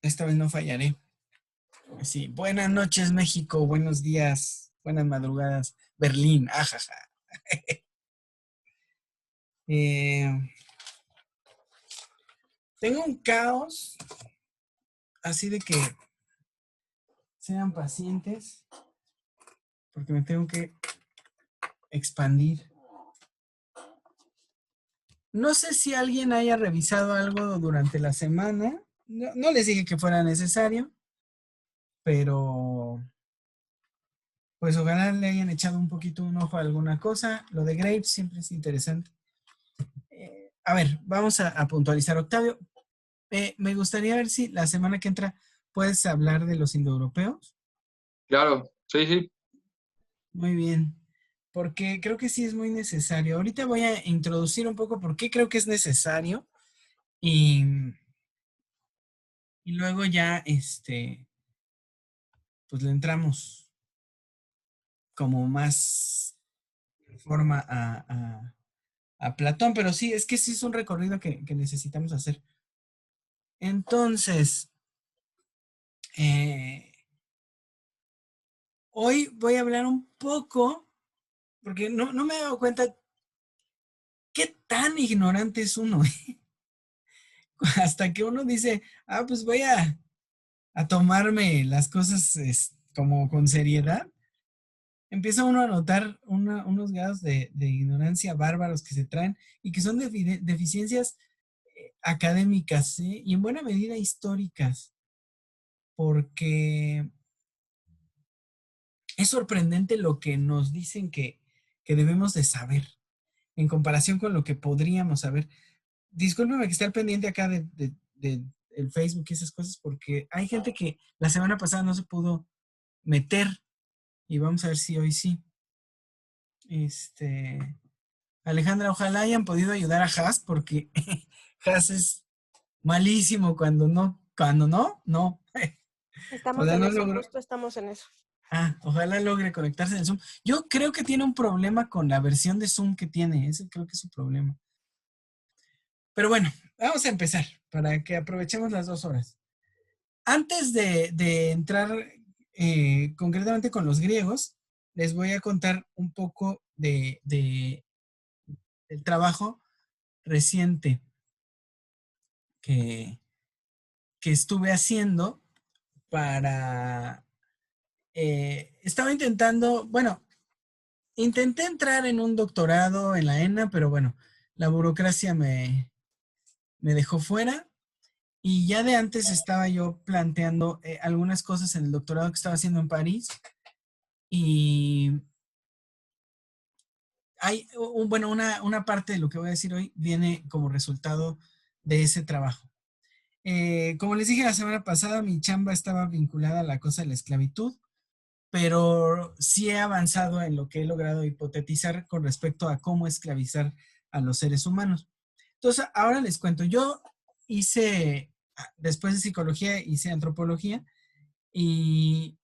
Esta vez no fallaré. Sí, buenas noches, México. Buenos días. Buenas madrugadas, Berlín. Ajaja. Eh, tengo un caos, así de que sean pacientes, porque me tengo que expandir. No sé si alguien haya revisado algo durante la semana. No les dije que fuera necesario, pero pues ojalá le hayan echado un poquito un ojo a alguna cosa. Lo de Graves siempre es interesante. A ver, vamos a puntualizar. Octavio, me gustaría ver si la semana que entra puedes hablar de los indoeuropeos. Claro, sí, sí. Muy bien, porque creo que sí es muy necesario. Ahorita voy a introducir un poco por qué creo que es necesario y, y luego ya, pues le entramos como más forma a Platón, pero sí, es que sí es un recorrido que necesitamos hacer. Entonces, eh, hoy voy a hablar un poco, porque no me he dado cuenta qué tan ignorante es uno. Hasta que uno dice, pues voy a tomarme las cosas como con seriedad, empieza uno a notar unos grados de ignorancia bárbaros que se traen y que son deficiencias académicas, ¿sí? Y en buena medida históricas, porque es sorprendente lo que nos dicen que debemos de saber en comparación con lo que podríamos saber. Discúlpeme que esté al pendiente acá de el Facebook y esas cosas, porque hay gente que la semana pasada no se pudo meter y vamos a ver si hoy sí. Alejandra, ojalá hayan podido ayudar a Haas, porque Haas es malísimo cuando no, no. O Estamos sea, en no eso, logró. justo estamos en eso. Ojalá logre conectarse en el Zoom. Yo creo que tiene un problema con la versión de Zoom que tiene. Ese creo que es su problema. Pero bueno, vamos a empezar para que aprovechemos las 2 horas. Antes de entrar concretamente con los griegos, les voy a contar un poco del trabajo reciente que, que estuve haciendo para... estaba intentando, bueno, intenté entrar en un doctorado en la ENA, pero bueno, la burocracia me dejó fuera. Y ya de antes estaba yo planteando algunas cosas en el doctorado que estaba haciendo en París. Y hay, bueno, una parte de lo que voy a decir hoy viene como resultado de ese trabajo. Como les dije la semana pasada, mi chamba estaba vinculada a la cosa de la esclavitud, pero sí he avanzado en lo que he logrado hipotetizar con respecto a cómo esclavizar a los seres humanos. Entonces, ahora les cuento, yo hice, después de psicología, hice antropología y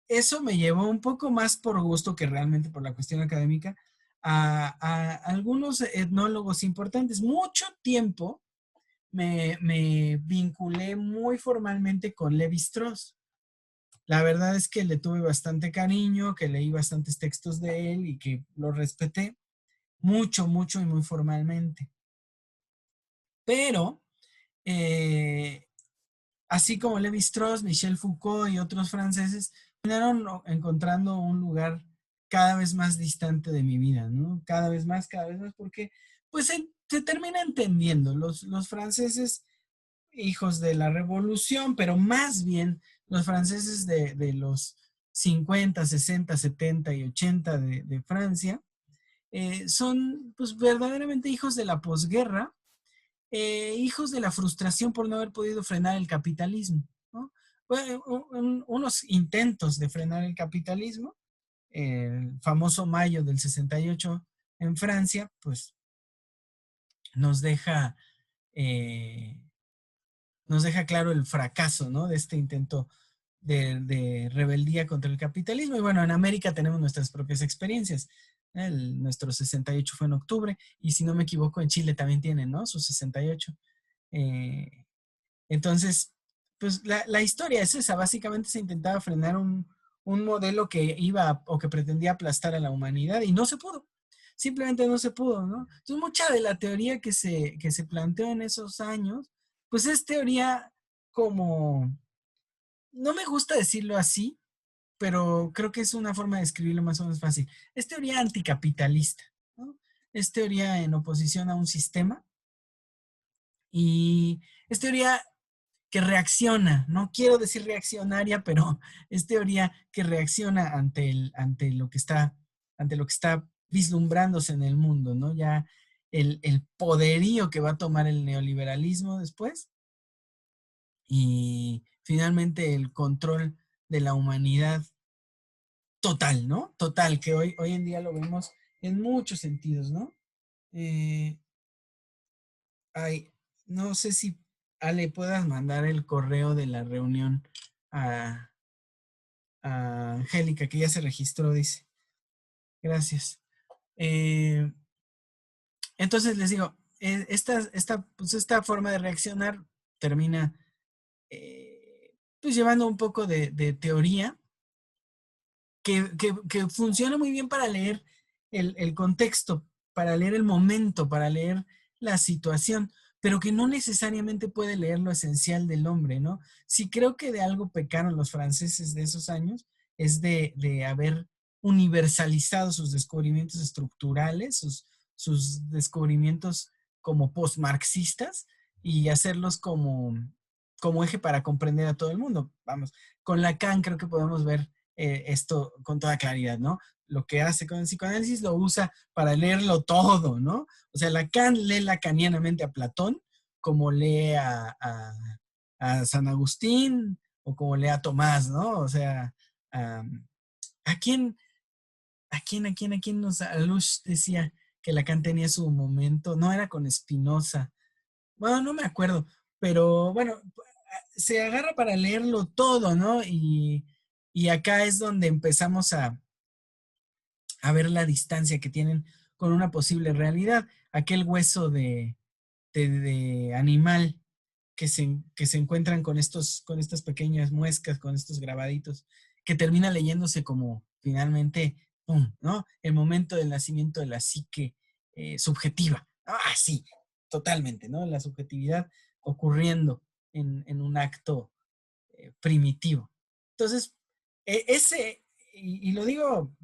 eso me llevó un poco más por gusto que realmente por la cuestión académica a algunos etnólogos importantes. Mucho tiempo me vinculé muy formalmente con Levi Strauss. La verdad es que le tuve bastante cariño, que leí bastantes textos de él y que lo respeté mucho, mucho y muy formalmente. Pero, eh, así como Levi Strauss, Michel Foucault y otros franceses, terminaron encontrando un lugar cada vez más distante de mi vida, ¿no? Cada vez más, porque pues se termina entendiendo. Los franceses, hijos de la revolución, pero más bien los franceses de los 50, 60, 70 y 80 de Francia, son pues verdaderamente hijos de la posguerra, hijos de la frustración por no haber podido frenar el capitalismo, ¿no? Bueno, unos intentos de frenar el capitalismo, el famoso mayo del 68 en Francia, pues nos deja, eh, nos deja claro el fracaso, ¿no? De este intento de rebeldía contra el capitalismo. Y bueno, en América tenemos nuestras propias experiencias. Nuestro 68 fue en octubre, y si no me equivoco, en Chile también tienen, ¿no? Su 68. Eh, entonces, pues la historia es esa, básicamente se intentaba frenar un modelo que iba o que pretendía aplastar a la humanidad y no se pudo, simplemente no se pudo, ¿no? Entonces mucha de la teoría que se planteó en esos años, pues es teoría como, no me gusta decirlo así, pero creo que es una forma de escribirlo más o menos fácil. Es teoría anticapitalista, ¿no? Es teoría en oposición a un sistema y es teoría que reacciona, no quiero decir reaccionaria, pero es teoría que reacciona ante lo que está vislumbrándose en el mundo, ¿no? Ya el poderío que va a tomar el neoliberalismo después y finalmente el control de la humanidad total, ¿no? Total, que hoy en día lo vemos en muchos sentidos, ¿no? Eh, ay, no sé si Ale puedas mandar el correo de la reunión a, a Angélica, que ya se registró, dice. Gracias. Eh, entonces les digo, pues esta forma de reaccionar termina pues llevando un poco de teoría que funciona muy bien para leer el contexto, para leer el momento, para leer la situación, pero que no necesariamente puede leer lo esencial del hombre, ¿no? Sí creo que de algo pecaron los franceses de esos años, es de haber universalizado sus descubrimientos estructurales, sus descubrimientos como postmarxistas y hacerlos como eje para comprender a todo el mundo. Vamos, con Lacan creo que podemos ver esto con toda claridad, ¿no? Lo que hace con el psicoanálisis lo usa para leerlo todo, ¿no? O sea, Lacan lee lacanianamente a Platón, como lee a San Agustín o como lee a Tomás, ¿no? O sea, ¿a quién, a quién nos, Alush decía que Lacan tenía su momento? No era con Spinoza. Bueno, no me acuerdo, pero bueno, se agarra para leerlo todo, ¿no? Y acá es donde empezamos a ver la distancia que tienen con una posible realidad. Aquel hueso de animal que se encuentran con estas pequeñas muescas, con estos grabaditos, que termina leyéndose como finalmente, ¡pum!, ¿no? El momento del nacimiento de la psique subjetiva. Ah, sí, totalmente, ¿no? La subjetividad ocurriendo en un acto primitivo. Entonces, ese, y lo digo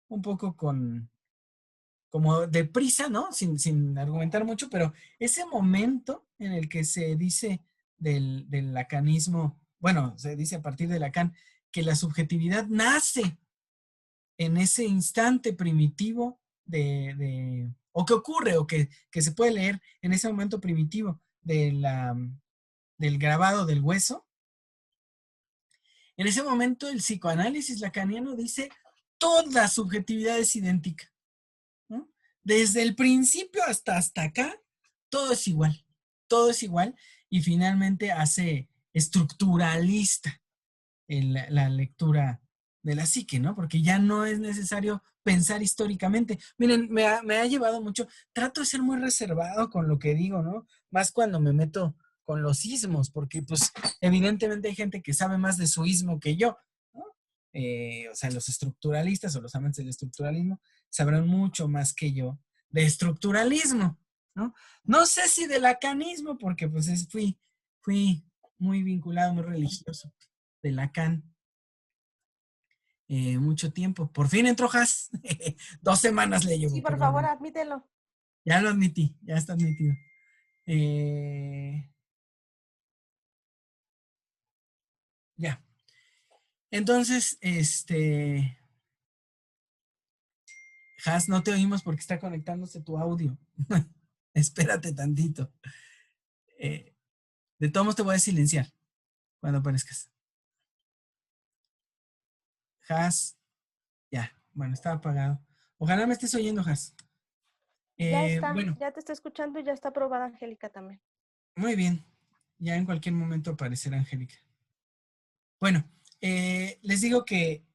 un poco como deprisa, ¿no? Sin argumentar mucho, pero ese momento en el que se dice del lacanismo, bueno, se dice a partir de Lacan, que la subjetividad nace en ese instante primitivo o que ocurre, o que se puede leer en ese momento primitivo del grabado del hueso. En ese momento el psicoanálisis lacaniano dice toda subjetividad es idéntica, ¿no? Desde el principio hasta acá, todo es igual y finalmente hace estructuralista en la lectura de la psique, ¿no? Porque ya no es necesario pensar históricamente. Miren, me ha llevado mucho, trato de ser muy reservado con lo que digo, ¿no? Más cuando me meto con los ismos, porque pues evidentemente hay gente que sabe más de su ismo que yo, ¿no? O sea, los estructuralistas o los amantes del estructuralismo sabrán mucho más que yo de estructuralismo, ¿no? No sé si de lacanismo, porque pues fui muy vinculado, muy religioso de Lacan mucho tiempo. Por fin entró Has. 2 semanas le Sí, llevo, por favor, perdón. admítelo. Ya lo admití, ya está admitido. Ya. Entonces, Has, no te oímos porque está conectándose tu audio. Espérate tantito. De todos modos te voy a silenciar cuando aparezcas. Has, ya. Bueno, está apagado. Ojalá me estés oyendo, Has. Ya está, Bueno, ya te está escuchando y ya está aprobada Angélica también. muy bien. Ya en cualquier momento aparecerá Angélica. Bueno, les digo que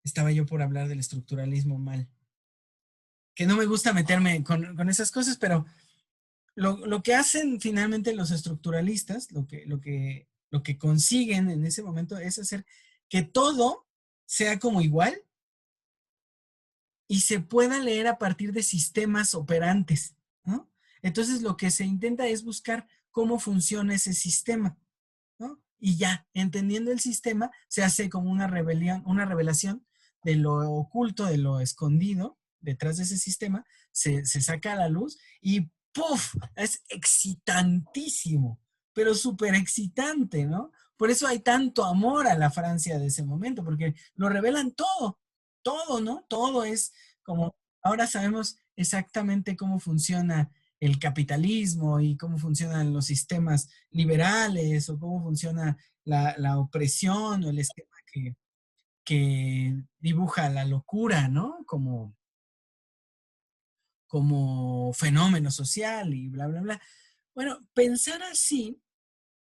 estaba yo por hablar del estructuralismo mal. Que no me gusta meterme con esas cosas, pero lo que hacen finalmente los estructuralistas, lo que consiguen en ese momento es hacer que todo sea como igual y se pueda leer a partir de sistemas operantes, ¿no? Entonces lo que se intenta es buscar cómo funciona ese sistema, ¿no? Y ya, entendiendo el sistema, se hace como una revelación de lo oculto, de lo escondido detrás de ese sistema, se saca a la luz y ¡puf! Es excitantísimo, pero súper excitante, ¿no? Por eso hay tanto amor a la Francia de ese momento, porque lo revelan todo, ¿no? Todo es como, ahora sabemos exactamente cómo funciona el capitalismo y cómo funcionan los sistemas liberales o cómo funciona la opresión o el esquema que dibuja la locura, ¿no? Como fenómeno social y bla, bla, bla. Bueno, pensar así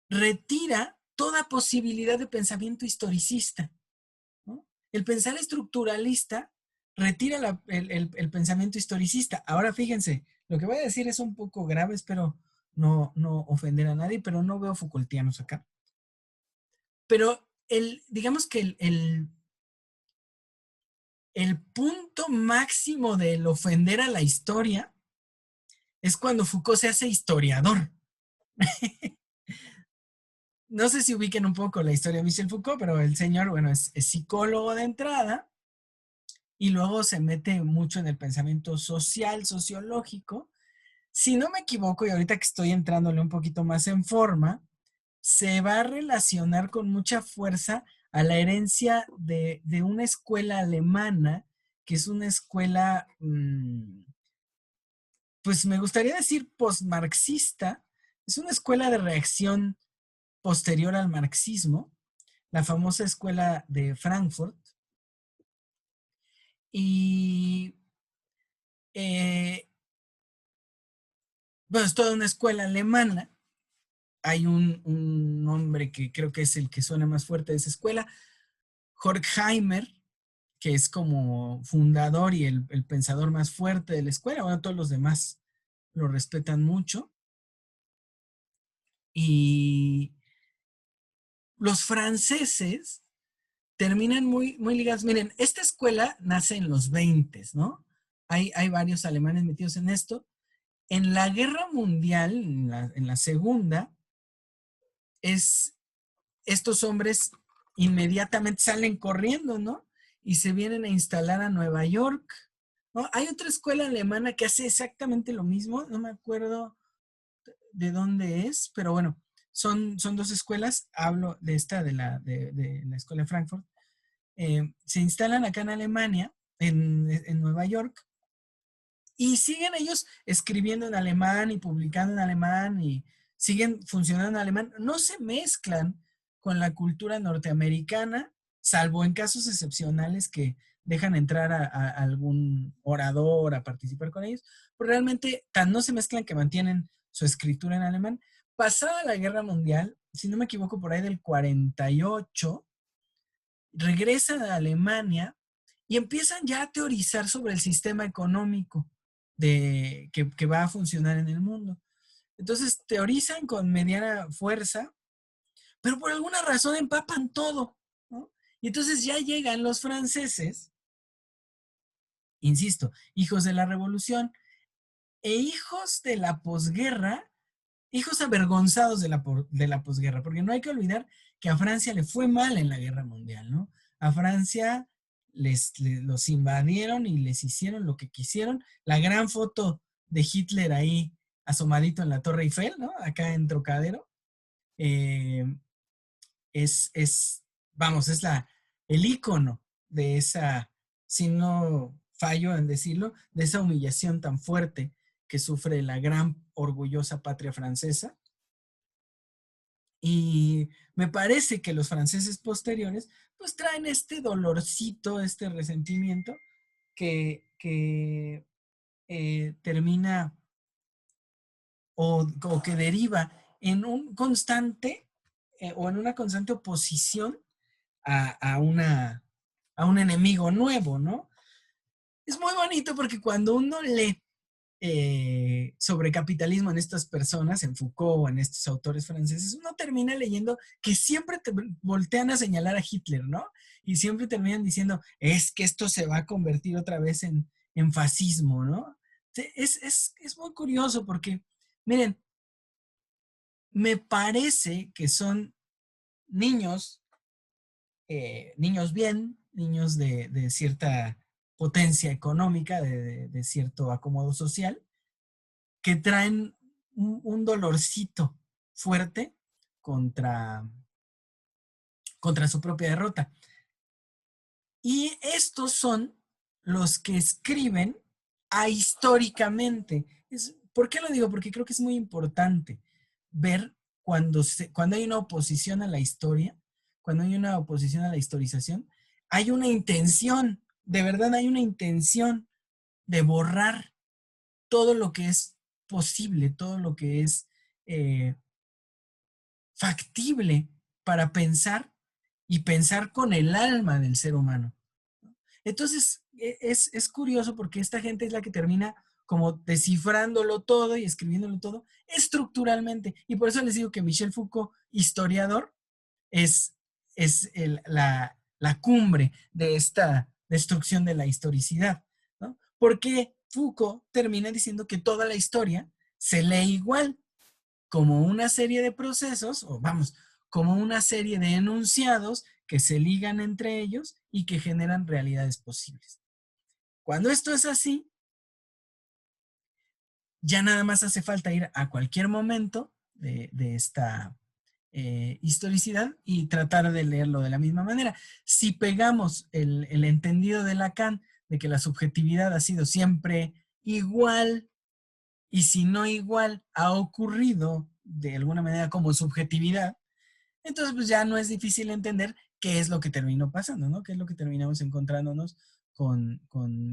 retira toda posibilidad de pensamiento historicista, ¿no? El pensar estructuralista retira el pensamiento historicista. Ahora fíjense, lo que voy a decir es un poco grave, espero no ofender a nadie, pero no veo Foucaultianos acá. Pero digamos que el punto máximo del ofender a la historia es cuando Foucault se hace historiador. No sé si ubiquen un poco la historia de Michel Foucault, pero el señor, bueno, es psicólogo de entrada y luego se mete mucho en el pensamiento social, sociológico. Si no me equivoco, y ahorita que estoy entrándole un poquito más en forma, se va a relacionar con mucha fuerza a la herencia de una escuela alemana, que es una escuela, pues me gustaría decir postmarxista, es una escuela de reacción posterior al marxismo, la famosa escuela de Frankfurt. Y bueno, es toda una escuela alemana. Hay un hombre que creo que es el que suena más fuerte de esa escuela, Horkheimer, que es como fundador y el pensador más fuerte de la escuela. Bueno, todos los demás lo respetan mucho. Y los franceses terminan muy ligados. Miren, esta escuela nace en los 20, ¿no? Hay varios alemanes metidos en esto. En la guerra mundial, en la segunda, estos hombres inmediatamente salen corriendo, ¿no? Y se vienen a instalar a Nueva York, ¿no? Hay otra escuela alemana que hace exactamente lo mismo, no me acuerdo de dónde es, pero bueno, son dos escuelas, hablo de esta, de la escuela de Frankfurt, se instalan acá en Alemania, en Nueva York, y siguen ellos escribiendo en alemán y publicando en alemán y siguen funcionando en alemán. No se mezclan con la cultura norteamericana, salvo en casos excepcionales que dejan entrar a algún orador a participar con ellos, pero realmente tan no se mezclan que mantienen su escritura en alemán. Pasada la Guerra Mundial, si no me equivoco, por ahí del 48, regresan a Alemania y empiezan ya a teorizar sobre el sistema económico que va a funcionar en el mundo. Entonces teorizan con mediana fuerza, pero por alguna razón empapan todo, ¿no? Y entonces ya llegan los franceses, insisto, hijos de la revolución e hijos de la posguerra, hijos avergonzados de la posguerra, porque no hay que olvidar que a Francia le fue mal en la guerra mundial, ¿no? A Francia los invadieron y les hicieron lo que quisieron. La gran foto de Hitler ahí asomadito en la Torre Eiffel, ¿no? Acá en Trocadero. Eh, vamos, es el ícono de esa, si no fallo en decirlo, de esa humillación tan fuerte que sufre la gran orgullosa patria francesa. Y me parece que los franceses posteriores pues traen este dolorcito, este resentimiento que termina o que deriva en un constante o en una constante oposición a un enemigo nuevo, ¿no? Es muy bonito porque cuando uno lee sobre capitalismo en estas personas, en Foucault o en estos autores franceses, uno termina leyendo que siempre te voltean a señalar a Hitler, ¿no? Y siempre terminan diciendo, es que esto se va a convertir otra vez en fascismo, ¿no? Es muy curioso porque, miren, me parece que son niños, niños bien, niños de cierta potencia económica, de cierto acomodo social, que traen un dolorcito fuerte contra, contra su propia derrota. Y estos son los que escriben ahistóricamente. ¿Por qué lo digo? Porque creo que es muy importante ver cuando hay una oposición a la historia, cuando hay una oposición a la historización, hay una intención, de verdad hay una intención de borrar todo lo que es posible, todo lo que es eh, factible para pensar y pensar con el alma del ser humano. Entonces, es curioso porque esta gente es la que termina como descifrándolo todo y escribiéndolo todo estructuralmente. Y por eso les digo que Michel Foucault, historiador, es, la cumbre de esta destrucción de la historicidad, ¿no? Porque Foucault termina diciendo que toda la historia se lee igual, como una serie de procesos, o vamos, como una serie de enunciados que se ligan entre ellos y que generan realidades posibles. Cuando esto es así, ya nada más hace falta ir a cualquier momento de esta historicidad y tratar de leerlo de la misma manera. Si pegamos el entendido de Lacan de que la subjetividad ha sido siempre igual y si no igual ha ocurrido de alguna manera como subjetividad, entonces pues ya no es difícil entender qué es lo que terminó pasando, ¿no? ¿Qué es lo que terminamos encontrándonos con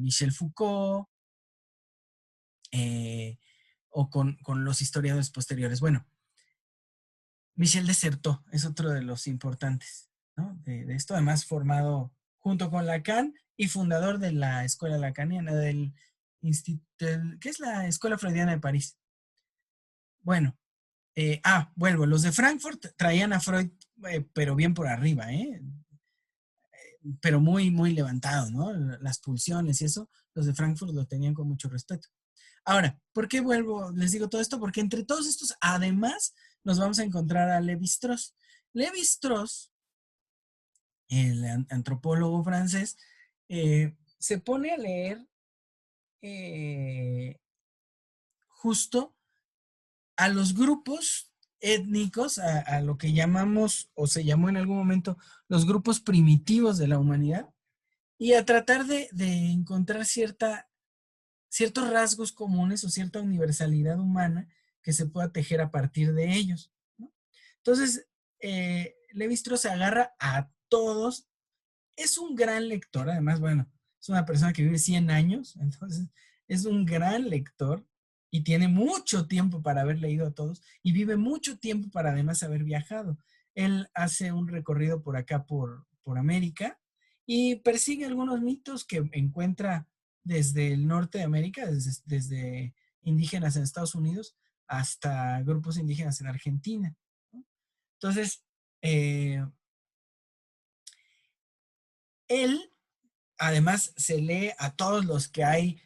Michel Foucault o con los historiadores posteriores? Bueno, Michel desertó, es otro de los importantes, ¿no? De esto, además formado junto con Lacan y fundador de la escuela lacaniana, del instituto, ¿qué es la Escuela Freudiana de París? Bueno, vuelvo, los de Frankfurt traían a Freud, pero bien por arriba, pero muy, muy levantado, ¿no? Las pulsiones y eso, los de Frankfurt lo tenían con mucho respeto. Ahora, ¿por qué vuelvo? Les digo todo esto, porque entre todos estos, además, nos vamos a encontrar a Lévi-Strauss. Lévi-Strauss, el antropólogo francés, se pone a leer justo a los grupos étnicos, a lo que llamamos o se llamó en algún momento los grupos primitivos de la humanidad, y a tratar de encontrar ciertos rasgos comunes o cierta universalidad humana que se pueda tejer a partir de ellos, ¿no? Entonces, Lévi-Strauss se agarra a todos. Es un gran lector, además, bueno, es una persona que vive 100 años, entonces es un gran lector y tiene mucho tiempo para haber leído a todos y vive mucho tiempo para además haber viajado. Él hace un recorrido por acá, por América, y persigue algunos mitos que encuentra desde el norte de América, desde indígenas en Estados Unidos hasta grupos indígenas en Argentina, ¿no? Entonces, él además se lee a todos los que hay,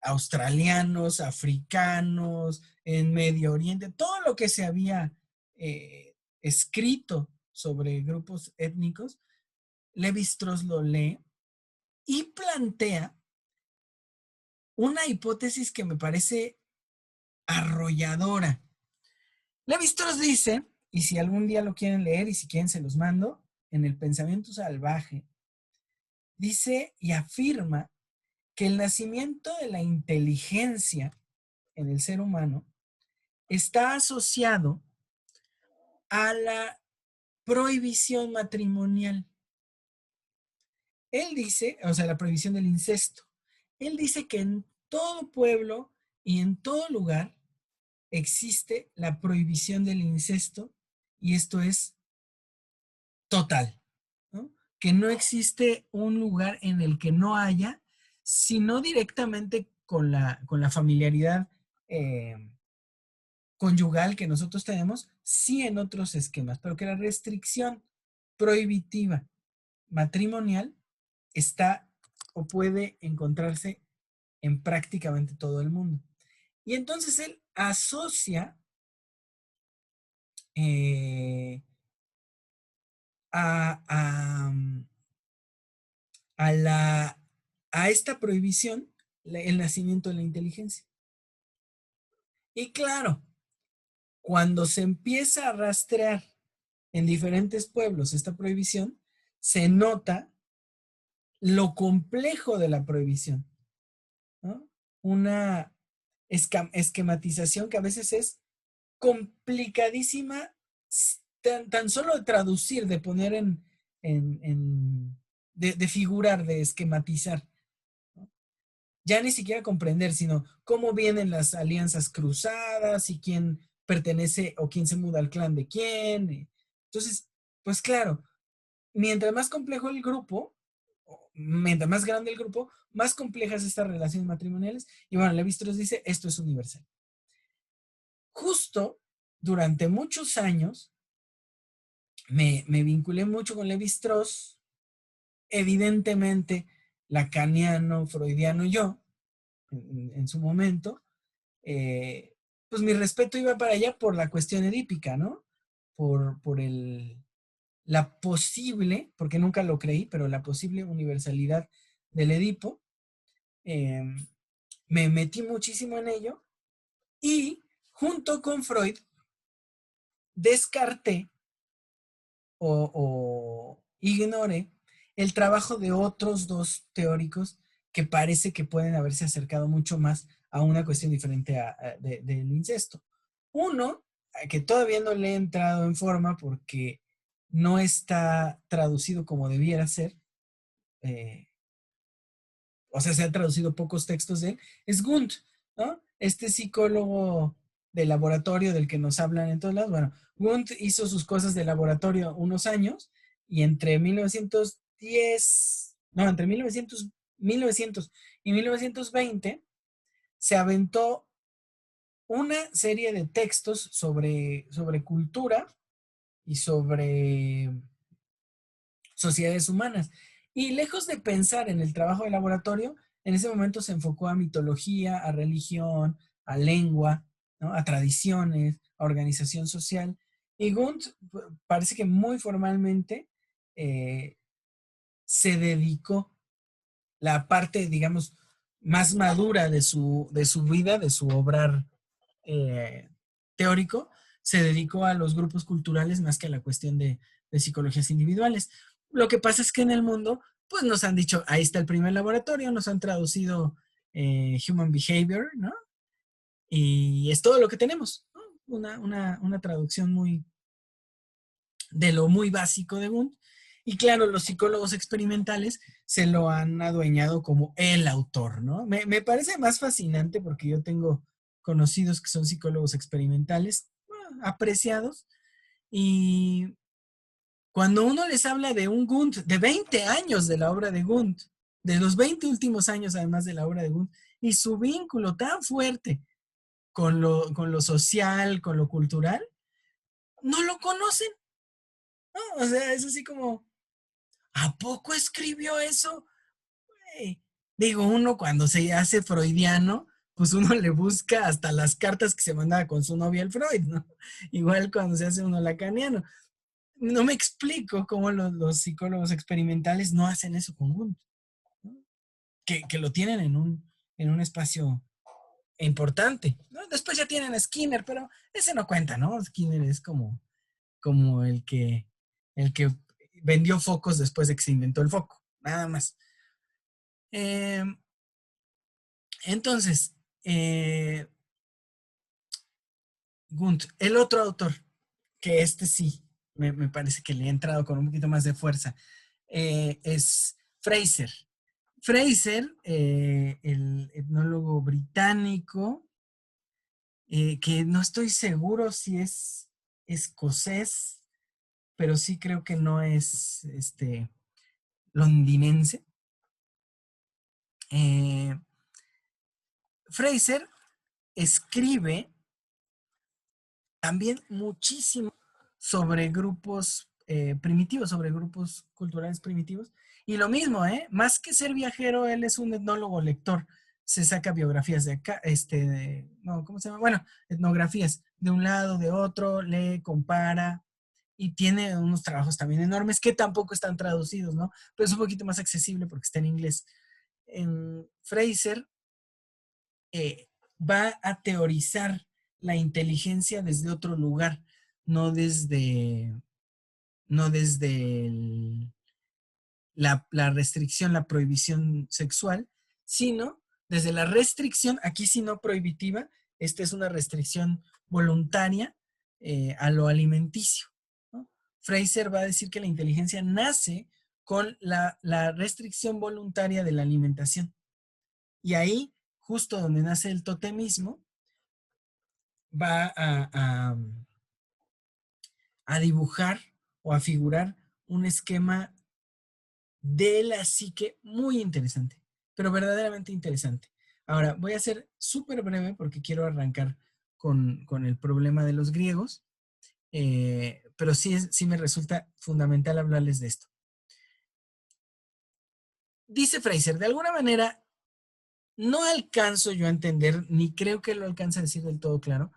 australianos, africanos, en Medio Oriente, todo lo que se había escrito sobre grupos étnicos, Lévi-Strauss lo lee y plantea una hipótesis que me parece arrolladora. Lévi-Strauss dice, y si algún día lo quieren leer y si quieren se los mando, en El pensamiento salvaje, dice y afirma que el nacimiento de la inteligencia en el ser humano está asociado a la prohibición matrimonial. Él dice, o sea, la prohibición del incesto. Él dice que en todo pueblo y en todo lugar existe la prohibición del incesto y esto es total, ¿no? Que no existe un lugar en el que no haya, sino directamente con la familiaridad conyugal que nosotros tenemos, sí en otros esquemas, pero que la restricción prohibitiva matrimonial está o puede encontrarse en prácticamente todo el mundo. Y entonces él asocia a, a, a, la, a esta prohibición el nacimiento de la inteligencia. Y claro, cuando se empieza a rastrear en diferentes pueblos esta prohibición, se nota lo complejo de la prohibición, ¿no? Una esquematización que a veces es complicadísima, tan solo de traducir, de poner de figurar, de esquematizar, ¿no? Ya ni siquiera comprender, sino cómo vienen las alianzas cruzadas y quién pertenece o quién se muda al clan de quién. Entonces, pues claro, mientras más complejo el grupo, mientras más grande el grupo, más complejas estas relaciones matrimoniales. Y bueno, Levi-Strauss dice, esto es universal. Justo durante muchos años me vinculé mucho con Levi-Strauss, evidentemente lacaniano, freudiano yo, en su momento, pues mi respeto iba para allá por la cuestión edípica, ¿no? Por la posible, porque nunca lo creí, pero la posible universalidad del Edipo. Me metí muchísimo en ello y junto con Freud descarté o ignoré el trabajo de otros dos teóricos que parece que pueden haberse acercado mucho más a una cuestión diferente del incesto. Uno, que todavía no le he entrado en forma porque no está traducido como debiera ser, o sea, se han traducido pocos textos de él, es Gunt, ¿no? Este psicólogo de laboratorio del que nos hablan en todos lados. Bueno, Gunt hizo sus cosas de laboratorio unos años y entre 1910, no, entre 1900 y 1920 se aventó una serie de textos sobre cultura y sobre sociedades humanas. Y lejos de pensar en el trabajo de laboratorio, en ese momento se enfocó a mitología, a religión, a lengua, ¿no? A tradiciones, a organización social. Y Gunt parece que muy formalmente se dedicó la parte, digamos, más madura de su vida, de su obrar teórico, se dedicó a los grupos culturales más que a la cuestión de psicologías individuales. Lo que pasa es que en el mundo, pues nos han dicho, ahí está el primer laboratorio, nos han traducido Human Behavior, ¿no? Y es todo lo que tenemos, ¿no? Una traducción muy, de lo muy básico de Wundt. Y claro, los psicólogos experimentales se lo han adueñado como el autor, ¿no? Me parece más fascinante porque yo tengo conocidos que son psicólogos experimentales, bueno, apreciados, y cuando uno les habla de un Gunt, de 20 años de la obra de Gunt, de los 20 últimos años además de la obra de Gunt, y su vínculo tan fuerte con lo social, con lo cultural, no lo conocen, ¿no? O sea, es así como, ¿a poco escribió eso? Güey. Digo, uno cuando se hace freudiano, pues uno le busca hasta las cartas que se mandaba con su novia el Freud, ¿no? Igual cuando se hace uno lacaniano. No me explico cómo los psicólogos experimentales no hacen eso con Wundt, ¿no? Que lo tienen en un espacio importante, ¿no? Después ya tienen a Skinner, pero ese no cuenta, ¿no? Skinner es como el que vendió focos después de que se inventó el foco, nada más. Eh, entonces, Gunt, el otro autor, que este sí, me parece que le ha entrado con un poquito más de fuerza, es Fraser. Fraser, el etnólogo británico, que no estoy seguro si es escocés, pero sí creo que no es londinense. Fraser escribe también muchísimo sobre grupos primitivos, sobre grupos culturales primitivos. Y lo mismo, más que ser viajero, él es un etnólogo lector. Se saca biografías de acá, no, ¿cómo se llama? Bueno, etnografías de un lado, de otro, lee, compara y tiene unos trabajos también enormes que tampoco están traducidos, ¿no? Pero es un poquito más accesible porque está en inglés. Fraser va a teorizar la inteligencia desde otro lugar, no desde, no desde la restricción, la prohibición sexual, sino desde la restricción, aquí sí no prohibitiva, esta es una restricción voluntaria a lo alimenticio, ¿no? Fraser va a decir que la inteligencia nace con la restricción voluntaria de la alimentación. Y ahí, justo donde nace el totemismo, va a dibujar o a figurar un esquema de la psique muy interesante, pero verdaderamente interesante. Ahora, voy a ser súper breve porque quiero arrancar con el problema de los griegos, pero sí me resulta fundamental hablarles de esto. Dice Fraser, de alguna manera, no alcanzo yo a entender, ni creo que lo alcance a decir del todo claro,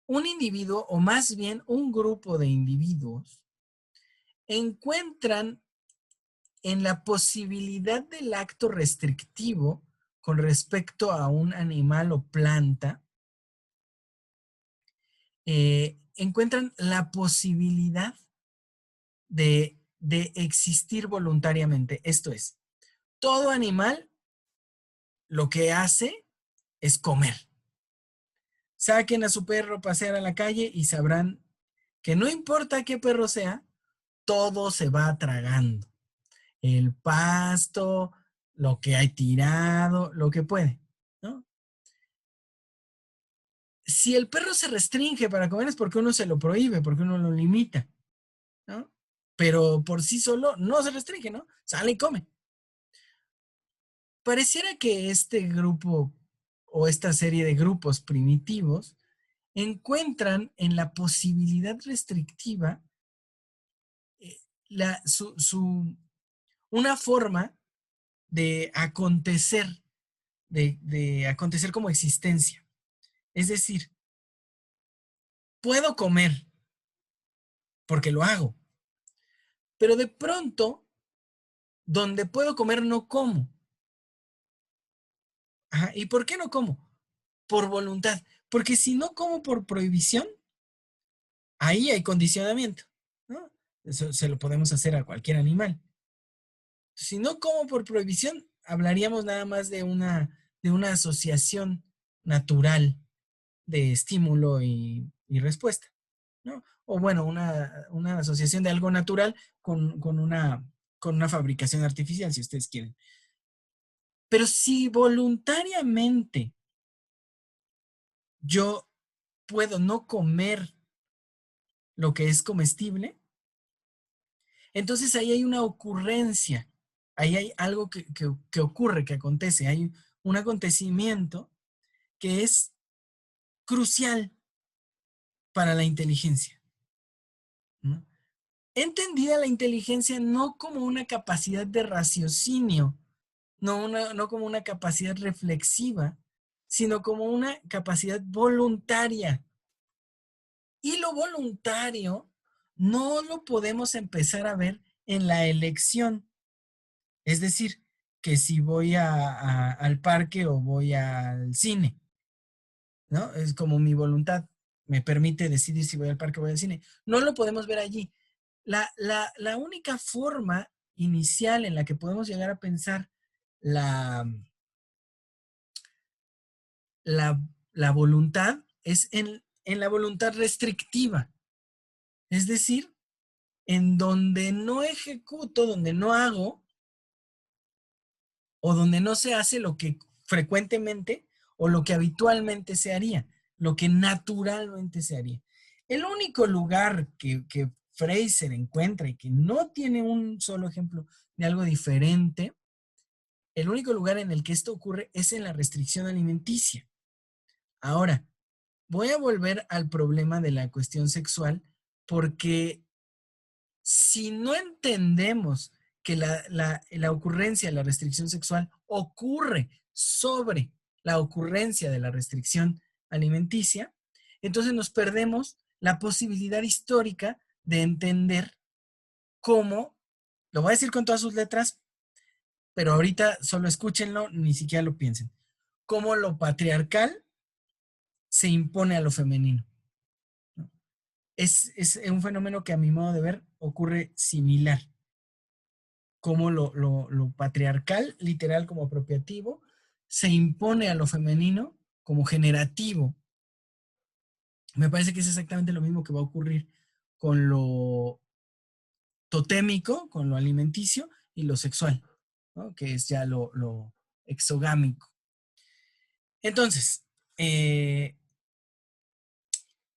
un individuo, o más bien un grupo de individuos, encuentran en la posibilidad del acto restrictivo con respecto a un animal o planta, encuentran la posibilidad de existir voluntariamente. Esto es, todo animal lo que hace es comer. Saquen a su perro a pasear a la calle y sabrán que no importa qué perro sea, todo se va tragando. El pasto, lo que hay tirado, lo que puede, ¿no? Si el perro se restringe para comer es porque uno se lo prohíbe, porque uno lo limita, ¿no? Pero por sí solo no se restringe, ¿no? Sale y come. Pareciera que este grupo o esta serie de grupos primitivos encuentran en la posibilidad restrictiva la, una forma de acontecer, de acontecer como existencia. Es decir, puedo comer porque lo hago, pero de pronto, donde puedo comer no como. Ajá. ¿Y por qué no como? Por voluntad. Porque si no como por prohibición, ahí hay condicionamiento, ¿no? Eso se lo podemos hacer a cualquier animal. Si no como por prohibición, hablaríamos nada más de una asociación natural de estímulo y respuesta, ¿no? O bueno, una asociación de algo natural con una fabricación artificial, si ustedes quieren. Pero si voluntariamente yo puedo no comer lo que es comestible, entonces ahí hay una ocurrencia, ahí hay algo que ocurre, que acontece, hay un acontecimiento que es crucial para la inteligencia, ¿no? Entendida la inteligencia no como una capacidad de raciocinio, no como una capacidad reflexiva, sino como una capacidad voluntaria. Y lo voluntario no lo podemos empezar a ver en la elección. Es decir, que si voy al parque o voy al cine, ¿no? Es como mi voluntad me permite decidir si voy al parque o voy al cine. No lo podemos ver allí. La única forma inicial en la que podemos llegar a pensar la, la voluntad es en la voluntad restrictiva. Es decir, en donde no ejecuto, donde no hago, o donde no se hace lo que frecuentemente o lo que habitualmente se haría, lo que naturalmente se haría. El único lugar que Fraser encuentra y que no tiene un solo ejemplo de algo diferente el único lugar en el que esto ocurre es en la restricción alimenticia. Ahora, voy a volver al problema de la cuestión sexual porque si no entendemos que la ocurrencia de la restricción sexual ocurre sobre la ocurrencia de la restricción alimenticia, entonces nos perdemos la posibilidad histórica de entender cómo, lo voy a decir con todas sus letras, pero ahorita solo escúchenlo, ni siquiera lo piensen, cómo lo patriarcal se impone a lo femenino. Es un fenómeno que a mi modo de ver ocurre similar. Como lo patriarcal, literal como apropiativo, se impone a lo femenino como generativo. Me parece que es exactamente lo mismo que va a ocurrir con lo totémico, con lo alimenticio y lo sexual, ¿no? Que es ya lo exogámico. Entonces,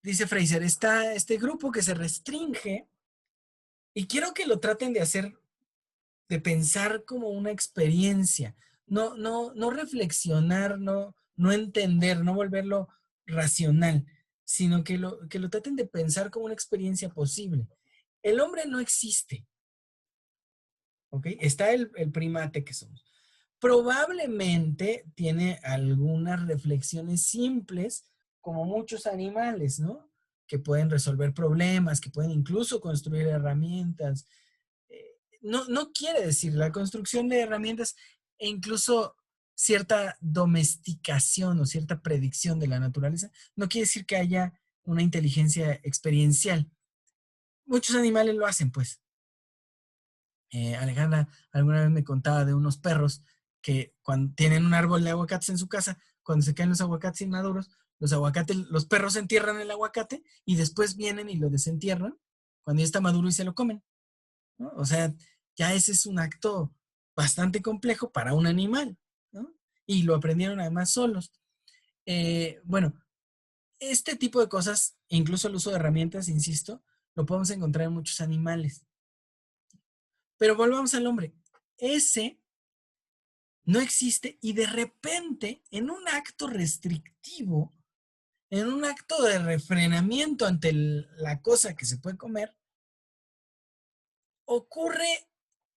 dice Fraser, está este grupo que se restringe y quiero que lo traten de hacer, de pensar como una experiencia, no reflexionar, no entender, no volverlo racional, sino que lo traten de pensar como una experiencia posible. El hombre no existe, ¿ok? Está el primate que somos. Probablemente tiene algunas reflexiones simples, como muchos animales, ¿no? Que pueden resolver problemas, que pueden incluso construir herramientas. No quiere decir la construcción de herramientas e incluso cierta domesticación o cierta predicción de la naturaleza, no quiere decir que haya una inteligencia experiencial. Muchos animales lo hacen, pues. Alejandra alguna vez me contaba de unos perros que cuando tienen un árbol de aguacates en su casa, cuando se caen los aguacates inmaduros, los perros entierran el aguacate y después vienen y lo desentierran cuando ya está maduro y se lo comen, ¿no? O sea, ya ese es un acto bastante complejo para un animal, ¿no? Y lo aprendieron además solos. Bueno, este tipo de cosas, incluso el uso de herramientas, insisto, lo podemos encontrar en muchos animales. Pero volvamos al hombre. Ese no existe y de repente, en un acto restrictivo, en un acto de refrenamiento ante la cosa que se puede comer, ocurre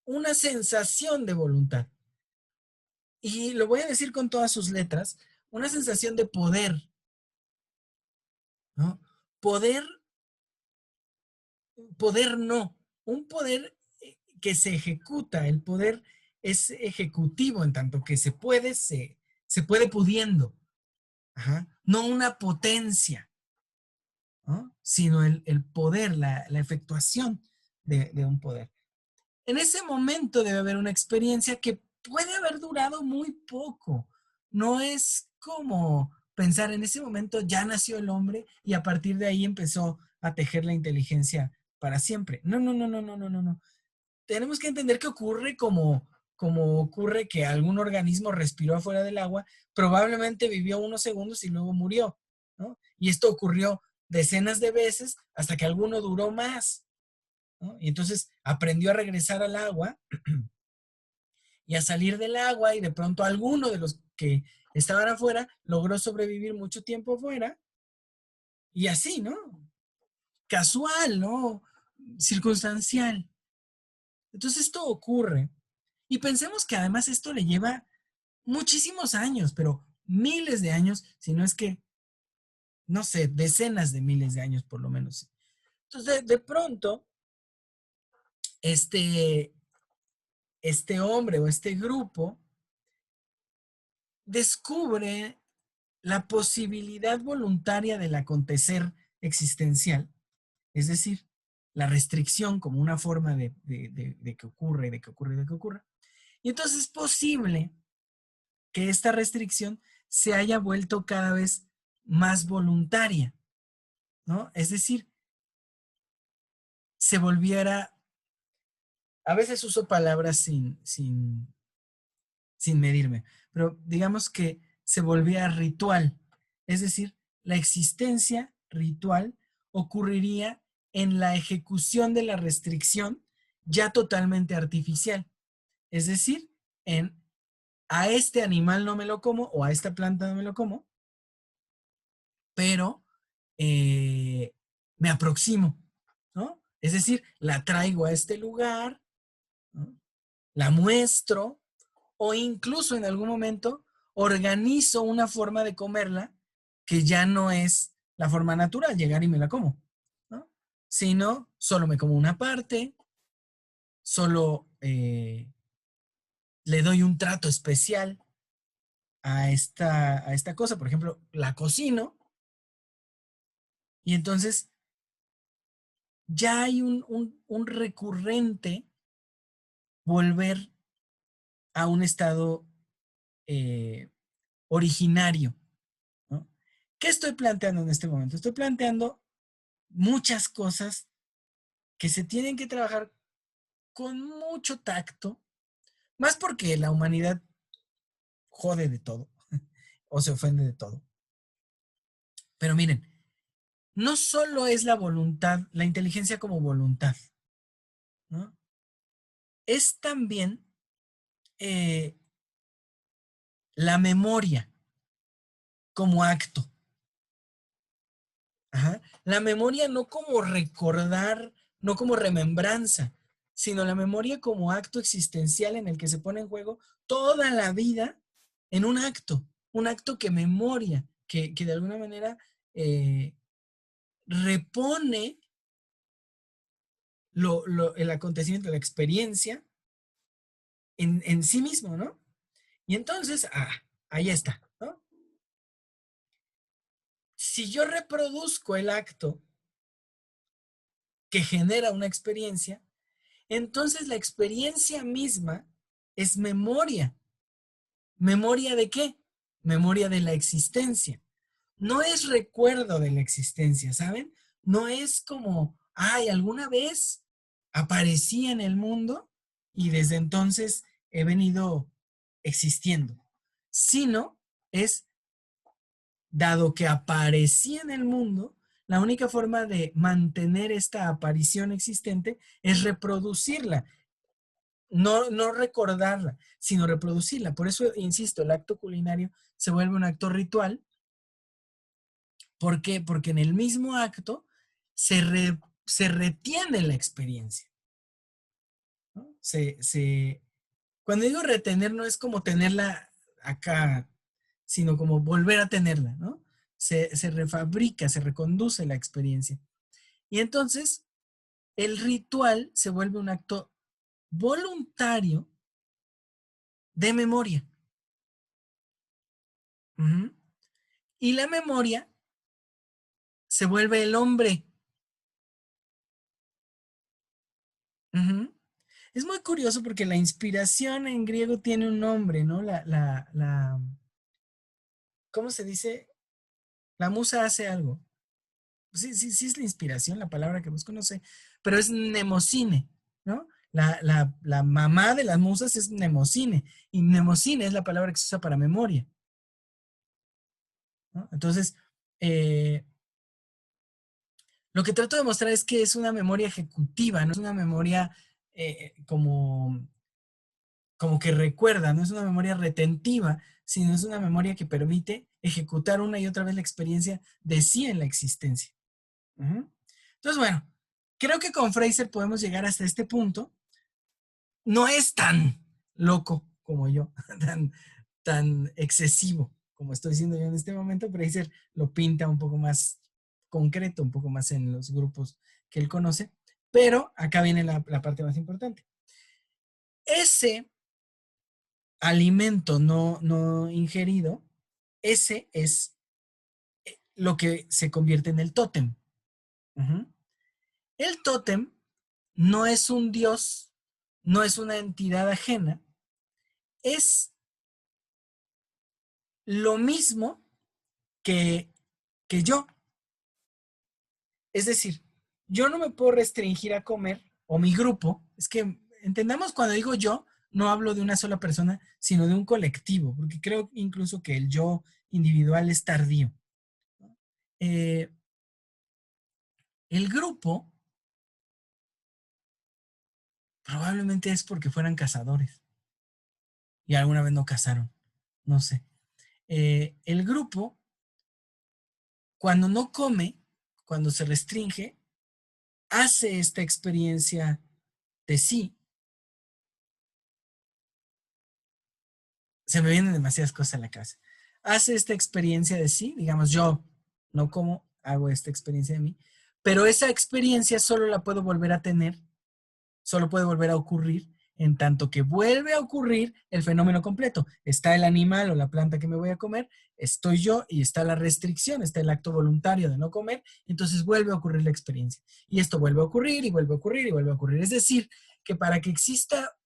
una sensación de voluntad. Y lo voy a decir con todas sus letras, una sensación de poder, ¿no? Poder, poder no, un poder que se ejecuta, el poder es ejecutivo en tanto que se puede pudiendo. Ajá. No una potencia, ¿no? Sino el poder, la efectuación de un poder. En ese momento debe haber una experiencia que puede haber durado muy poco. No es como pensar en ese momento ya nació el hombre y a partir de ahí empezó a tejer la inteligencia para siempre. No. Tenemos que entender que ocurre como ocurre que algún organismo respiró afuera del agua, probablemente vivió unos segundos y luego murió, ¿no? Y esto ocurrió decenas de veces hasta que alguno duró más, ¿no? Y entonces aprendió a regresar al agua y a salir del agua y de pronto alguno de los que estaban afuera logró sobrevivir mucho tiempo afuera y así, ¿no? Casual, ¿no? Circunstancial. Entonces esto ocurre. Y pensemos que además esto le lleva muchísimos años, pero miles de años, si no es que, no sé, decenas de miles de años por lo menos. Entonces, de pronto, este hombre o este grupo descubre la posibilidad voluntaria del acontecer existencial, es decir, la restricción como una forma de que ocurre, de que ocurre, de que ocurra. Y entonces es posible que esta restricción se haya vuelto cada vez más voluntaria, ¿no? Es decir, se volviera, a veces uso palabras sin medirme, pero digamos que se volviera ritual, es decir, la existencia ritual ocurriría en la ejecución de la restricción ya totalmente artificial, es decir, en a este animal no me lo como o a esta planta no me lo como, pero me aproximo, ¿no? Es decir, la traigo a este lugar, ¿no? La muestro o incluso en algún momento organizo una forma de comerla que ya no es la forma natural, llegar y me la como, ¿no? Sino solo me como una parte, solo le doy un trato especial a esta cosa, por ejemplo, la cocino y entonces ya hay un recurrente volver a un estado eh, originario, ¿no? ¿Qué estoy planteando en este momento? Estoy planteando muchas cosas que se tienen que trabajar con mucho tacto, más porque la humanidad jode de todo o se ofende de todo. Pero miren, no solo es la voluntad, la inteligencia como voluntad, ¿no? Es también eh, la memoria como acto. Ajá. La memoria no como recordar, no como remembranza, sino la memoria como acto existencial en el que se pone en juego toda la vida en un acto que memoria, que de alguna manera eh, repone el acontecimiento, la experiencia en sí mismo, ¿no? Y entonces, ahí está, ¿no? Si yo reproduzco el acto que genera una experiencia, entonces la experiencia misma es memoria. ¿Memoria de qué? Memoria de la existencia. No es recuerdo de la existencia, ¿saben? No es como, ay, alguna vez aparecí en el mundo y desde entonces he venido existiendo, sino es, dado que aparecí en el mundo, la única forma de mantener esta aparición existente es reproducirla, no recordarla, sino reproducirla. Por eso, insisto, el acto culinario se vuelve un acto ritual. ¿Por qué? Porque en el mismo acto se retiene la experiencia, ¿no? Cuando digo retener, no es como tenerla acá, sino como volver a tenerla, ¿no? Se refabrica, se reconduce la experiencia. Y entonces, el ritual se vuelve un acto voluntario de memoria. Ujú. Y la memoria se vuelve el hombre. Ujú. Es muy curioso porque la inspiración en griego tiene un nombre, ¿no? ¿Cómo se dice? La musa hace algo. Sí, sí, sí es la inspiración, la palabra que busco, no sé, pero es mnemocine, ¿no? La mamá de las musas es mnemocine, y mnemocine es la palabra que se usa para memoria, ¿no? Entonces, eh, lo que trato de mostrar es que es una memoria ejecutiva, no es una memoria como que recuerda, no es una memoria retentiva, sino es una memoria que permite ejecutar una y otra vez la experiencia de sí en la existencia. Ujú. Entonces, bueno, creo que con Fraser podemos llegar hasta este punto. No es tan loco como yo, tan excesivo como estoy diciendo yo en este momento. Fraser lo pinta un poco más concreto, un poco más en los grupos que él conoce, pero acá viene la parte más importante. Ese alimento no ingerido, ese es lo que se convierte en el tótem. Uh-huh. El tótem no es un dios, no es una entidad ajena, es lo mismo que, que yo. Es decir, yo no me puedo restringir a comer, o mi grupo, es que entendamos cuando digo yo, no hablo de una sola persona, sino de un colectivo, porque creo incluso que el yo individual es tardío. Eh, el grupo probablemente es porque fueran cazadores. y alguna vez no cazaron, no sé. El grupo, cuando no come, cuando se restringe, hace esta experiencia de sí. Se me vienen demasiadas cosas a la cabeza. Hace esta experiencia de sí, digamos, yo no como, hago esta experiencia de mí, pero esa experiencia solo la puedo volver a tener, solo puede volver a ocurrir en tanto que vuelve a ocurrir el fenómeno completo. Está el animal o la planta que me voy a comer, estoy yo y está la restricción, está el acto voluntario de no comer, entonces vuelve a ocurrir la experiencia. Y esto vuelve a ocurrir y vuelve a ocurrir y vuelve a ocurrir. Es decir, que para que exista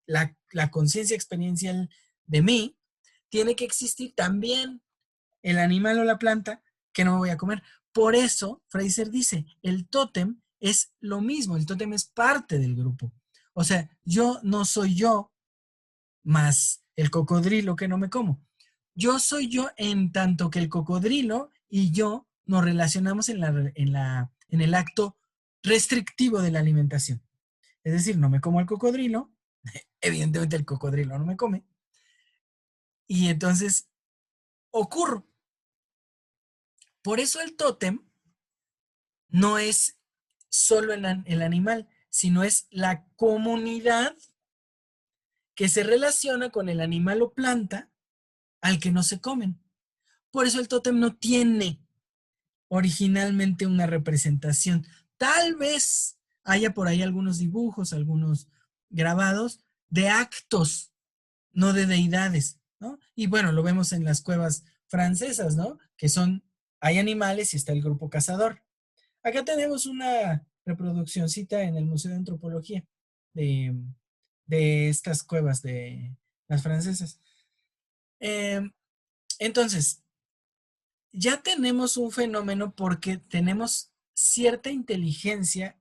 la conciencia experiencial de mí, tiene que existir también el animal o la planta que no me voy a comer. Por eso, Fraser dice, el tótem es lo mismo, el tótem es parte del grupo. O sea, yo no soy yo más el cocodrilo que no me como. Yo soy yo en tanto que el cocodrilo y yo nos relacionamos en el acto restrictivo de la alimentación. Es decir, no me como el cocodrilo, evidentemente el cocodrilo no me come, y entonces ocurro. Por eso el tótem no es solo el animal, sino es la comunidad que se relaciona con el animal o planta al que no se comen. Por eso el tótem no tiene originalmente una representación. Tal vez haya por ahí algunos dibujos, algunos grabados de actos, no de deidades, ¿no? Y bueno, lo vemos en las cuevas francesas, ¿no? Que hay animales y está el grupo cazador. Acá tenemos una reproduccióncita en el Museo de Antropología de, de estas cuevas de las francesas. Entonces, ya tenemos un fenómeno porque tenemos cierta inteligencia,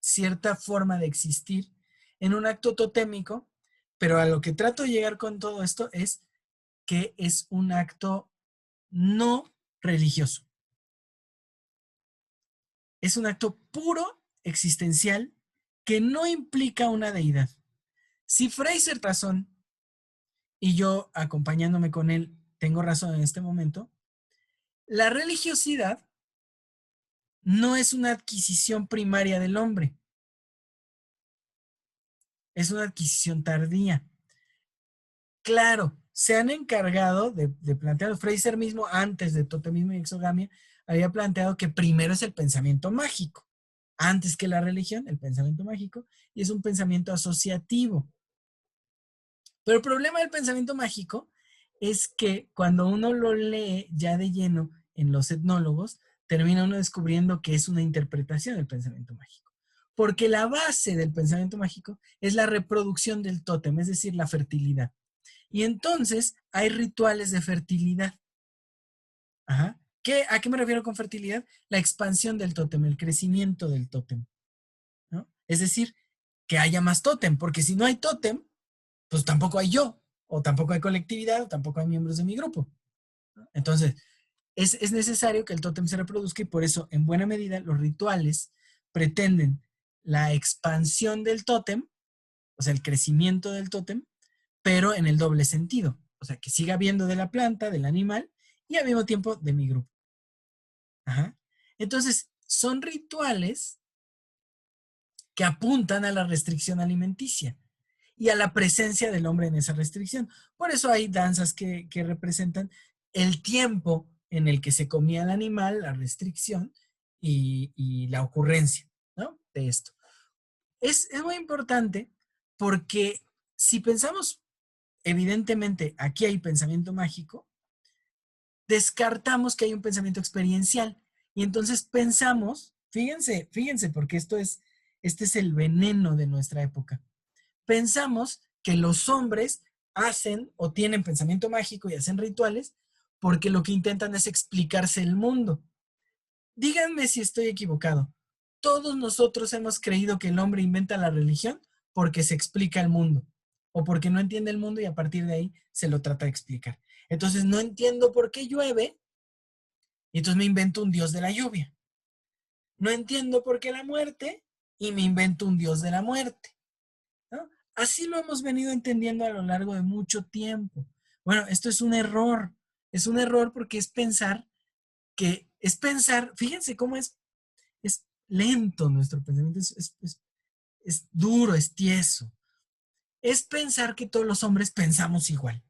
cierta forma de existir en un acto totémico, pero a lo que trato de llegar con todo esto es que es un acto no religioso. Es un acto puro, existencial, que no implica una deidad. Si Fraser razón y yo acompañándome con él tengo razón en este momento, la religiosidad no es una adquisición primaria del hombre, es una adquisición tardía. Claro, se han encargado de plantear, Fraser mismo antes de totemismo y exogamia, había planteado que primero es el pensamiento mágico, antes que la religión, el pensamiento mágico, y es un pensamiento asociativo. Pero el problema del pensamiento mágico es que cuando uno lo lee ya de lleno en los etnólogos, termina uno descubriendo que es una interpretación del pensamiento mágico. Porque la base del pensamiento mágico es la reproducción del tótem, es decir, la fertilidad. Y entonces hay rituales de fertilidad. Ajá. ¿A qué me refiero con fertilidad? La expansión del tótem, el crecimiento del tótem, ¿no? Es decir, que haya más tótem, porque si no hay tótem, pues tampoco hay yo, o tampoco hay colectividad, o tampoco hay miembros de mi grupo. Entonces, es necesario que el tótem se reproduzca y por eso, en buena medida, los rituales pretenden la expansión del tótem, o sea, el crecimiento del tótem, pero en el doble sentido. O sea, que siga habiendo de la planta, del animal, y al mismo tiempo de mi grupo. Ajá. Entonces, son rituales que apuntan a la restricción alimenticia y a la presencia del hombre en esa restricción. Por eso hay danzas que representan el tiempo en el que se comía el animal, la restricción y la ocurrencia, ¿no? De esto. Es muy importante porque si pensamos, evidentemente, aquí hay pensamiento mágico, descartamos que hay un pensamiento experiencial y entonces pensamos, fíjense, porque este es el veneno de nuestra época. Pensamos que los hombres hacen o tienen pensamiento mágico y hacen rituales porque lo que intentan es explicarse el mundo. Díganme si estoy equivocado. Todos nosotros hemos creído que el hombre inventa la religión porque se explica el mundo o porque no entiende el mundo y a partir de ahí se lo trata de explicar. Entonces no entiendo por qué llueve y entonces me invento un dios de la lluvia. No entiendo por qué la muerte y me invento un dios de la muerte, ¿no? Así lo hemos venido entendiendo a lo largo de mucho tiempo. Bueno, esto es un error. Es un error porque fíjense cómo es lento nuestro pensamiento, es duro, es tieso. Es pensar que todos los hombres pensamos igual.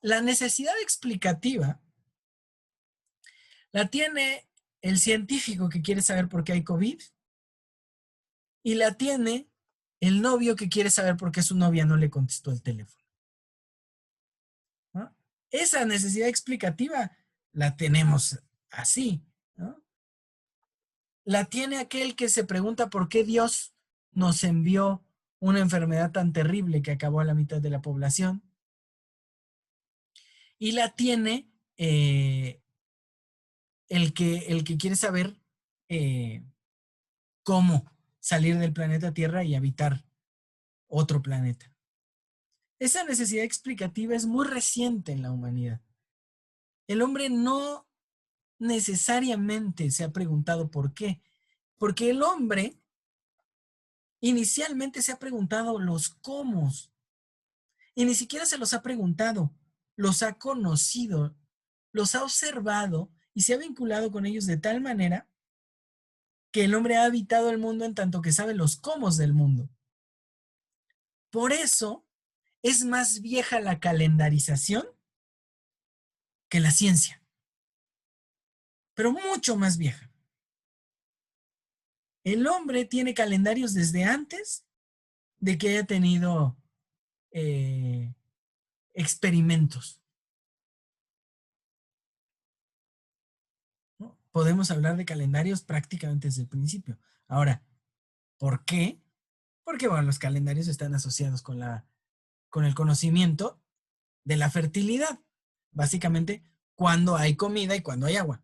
La necesidad explicativa la tiene el científico que quiere saber por qué hay COVID y la tiene el novio que quiere saber por qué su novia no le contestó el teléfono. ¿No? Esa necesidad explicativa la tenemos así, ¿no? La tiene aquel que se pregunta por qué Dios nos envió una enfermedad tan terrible que acabó a la mitad de la población. Y la tiene el que quiere saber cómo salir del planeta Tierra y habitar otro planeta. Esa necesidad explicativa es muy reciente en la humanidad. El hombre no necesariamente se ha preguntado por qué, porque el hombre inicialmente se ha preguntado los cómo y ni siquiera se los ha preguntado, los ha conocido, los ha observado y se ha vinculado con ellos de tal manera que el hombre ha habitado el mundo en tanto que sabe los cómo del mundo. Por eso es más vieja la calendarización que la ciencia, pero mucho más vieja. El hombre tiene calendarios desde antes de que haya tenido experimentos. ¿No? Podemos hablar de calendarios prácticamente desde el principio. Ahora, ¿por qué? Porque, bueno, los calendarios están asociados con el conocimiento de la fertilidad. Básicamente, cuando hay comida y cuando hay agua.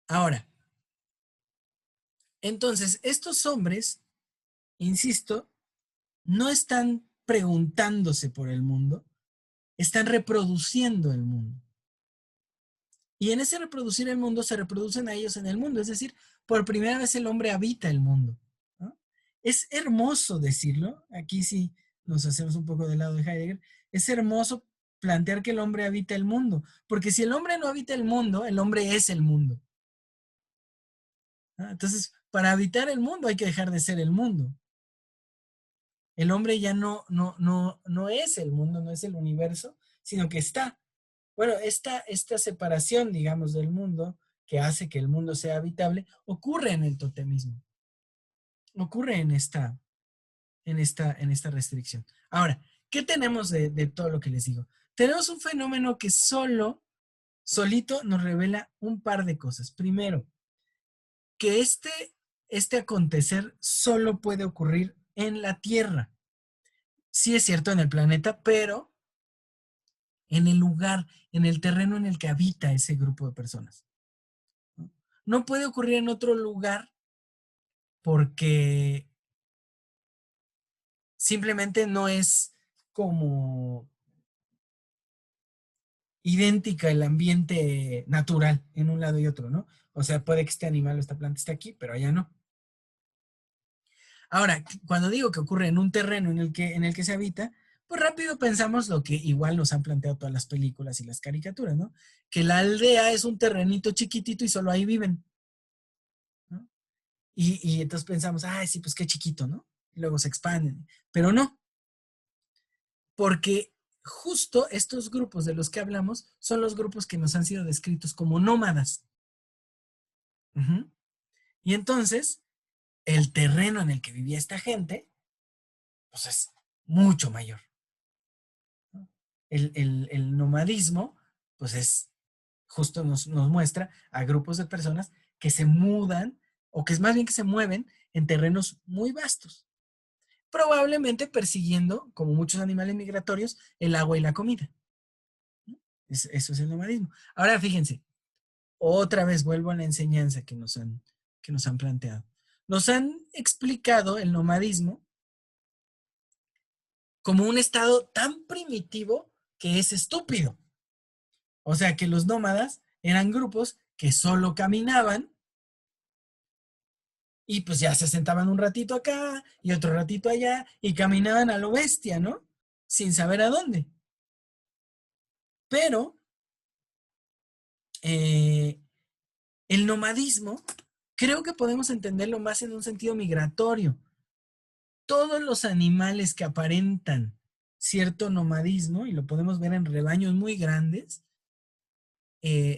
Ahora, entonces, estos hombres, insisto, no están preguntándose por el mundo, están reproduciendo el mundo. Y en ese reproducir el mundo se reproducen a ellos en el mundo, es decir, por primera vez el hombre habita el mundo, ¿no? Es hermoso decirlo, aquí sí nos hacemos un poco del lado de Heidegger, es hermoso plantear que el hombre habita el mundo, porque si el hombre no habita el mundo es el mundo. ¿No? Entonces, para habitar el mundo hay que dejar de ser el mundo. El hombre ya no es el mundo, no es el universo, sino que está. Bueno, esta separación, digamos, del mundo que hace que el mundo sea habitable, ocurre en el totemismo. Ocurre en esta restricción. Ahora, ¿qué tenemos de todo lo que les digo? Tenemos un fenómeno que solito nos revela un par de cosas. Primero, que este acontecer solo puede ocurrir en la Tierra. Sí es cierto en el planeta, pero en el lugar, en el terreno en el que habita ese grupo de personas. No puede ocurrir en otro lugar porque simplemente no es como idéntica el ambiente natural en un lado y otro, ¿no? O sea, puede que este animal o esta planta esté aquí, pero allá no. Ahora, cuando digo que ocurre en un terreno en el que se habita, pues rápido pensamos lo que igual nos han planteado todas las películas y las caricaturas, ¿no? Que la aldea es un terrenito chiquitito y solo ahí viven, ¿no? Y entonces pensamos, ay, sí, pues qué chiquito, ¿no? Y luego se expanden. Pero no, porque justo estos grupos de los que hablamos son los grupos que nos han sido descritos como nómadas. Uh-huh. Y entonces, el terreno en el que vivía esta gente, pues es mucho mayor. El nomadismo, pues es, justo nos muestra a grupos de personas que se mudan, o que es más bien que se mueven en terrenos muy vastos, probablemente persiguiendo, como muchos animales migratorios, el agua y la comida. Eso es el nomadismo. Ahora fíjense, otra vez vuelvo a la enseñanza que nos han planteado. Nos han explicado el nomadismo como un estado tan primitivo que es estúpido. O sea que los nómadas eran grupos que solo caminaban Y pues ya se sentaban un ratito acá y otro ratito allá y caminaban a lo bestia, ¿no? Sin saber a dónde. Pero el nomadismo creo que podemos entenderlo más en un sentido migratorio. Todos los animales que aparentan cierto nomadismo, y lo podemos ver en rebaños muy grandes,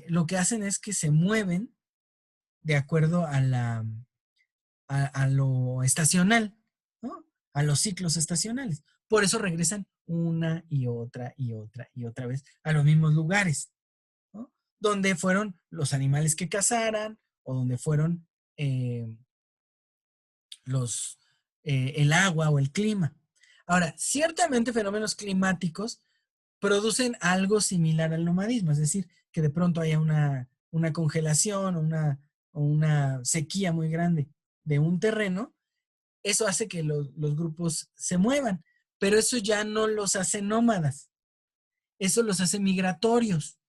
lo que hacen es que se mueven de acuerdo a lo estacional, ¿no? A los ciclos estacionales. Por eso regresan una y otra y otra y otra vez a los mismos lugares, ¿no? Donde fueron los animales que cazaran o donde fueron el agua o el clima. Ahora, ciertamente fenómenos climáticos producen algo similar al nomadismo, es decir, que de pronto haya una congelación o una sequía muy grande de un terreno, eso hace que los grupos se muevan, pero eso ya no los hace nómadas, eso los hace migratorios,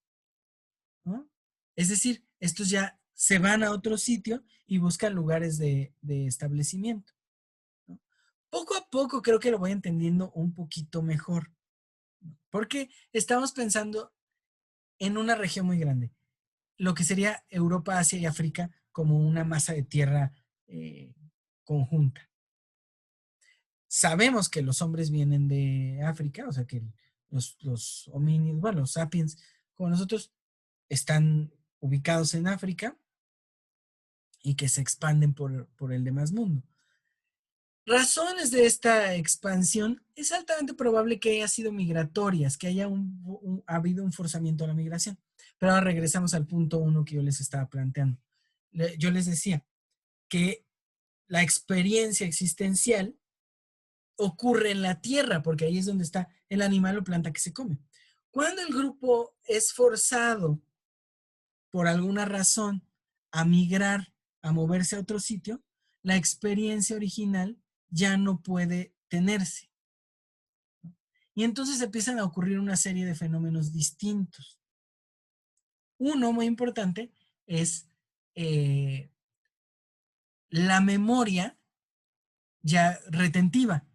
¿no? Es decir, estos ya se van a otro sitio y buscan lugares de establecimiento, ¿no? Poco a poco creo que lo voy entendiendo un poquito mejor, porque estamos pensando en una región muy grande, lo que sería Europa, Asia y África como una masa de tierra conjunta. Sabemos que los hombres vienen de África, o sea que los homínidos, bueno, los sapiens, como nosotros, están ubicados en África y que se expanden por el demás mundo. Razones de esta expansión es altamente probable que haya sido migratorias, que haya habido un forzamiento a la migración. Pero ahora regresamos al punto 1 que yo les estaba planteando. Yo les decía que la experiencia existencial ocurre en la tierra, porque ahí es donde está el animal o planta que se come. Cuando el grupo es forzado por alguna razón a migrar, a moverse a otro sitio, la experiencia original ya no puede tenerse. Y entonces empiezan a ocurrir una serie de fenómenos distintos. Uno muy importante es la memoria ya retentiva,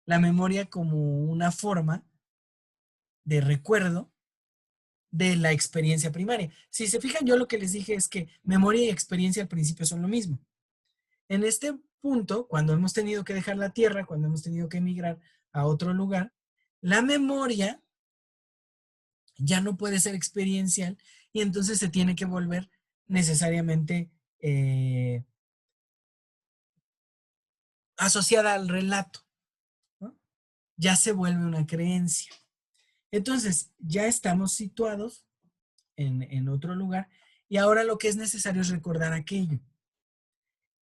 la memoria como una forma de recuerdo de la experiencia primaria. Si se fijan, yo lo que les dije es que memoria y experiencia al principio son lo mismo. En este punto, cuando hemos tenido que dejar la tierra, cuando hemos tenido que emigrar a otro lugar, la memoria ya no puede ser experiencial y entonces se tiene que volver necesariamente asociada al relato, ¿no? Ya se vuelve una creencia. Entonces, ya estamos situados en otro lugar y ahora lo que es necesario es recordar aquello.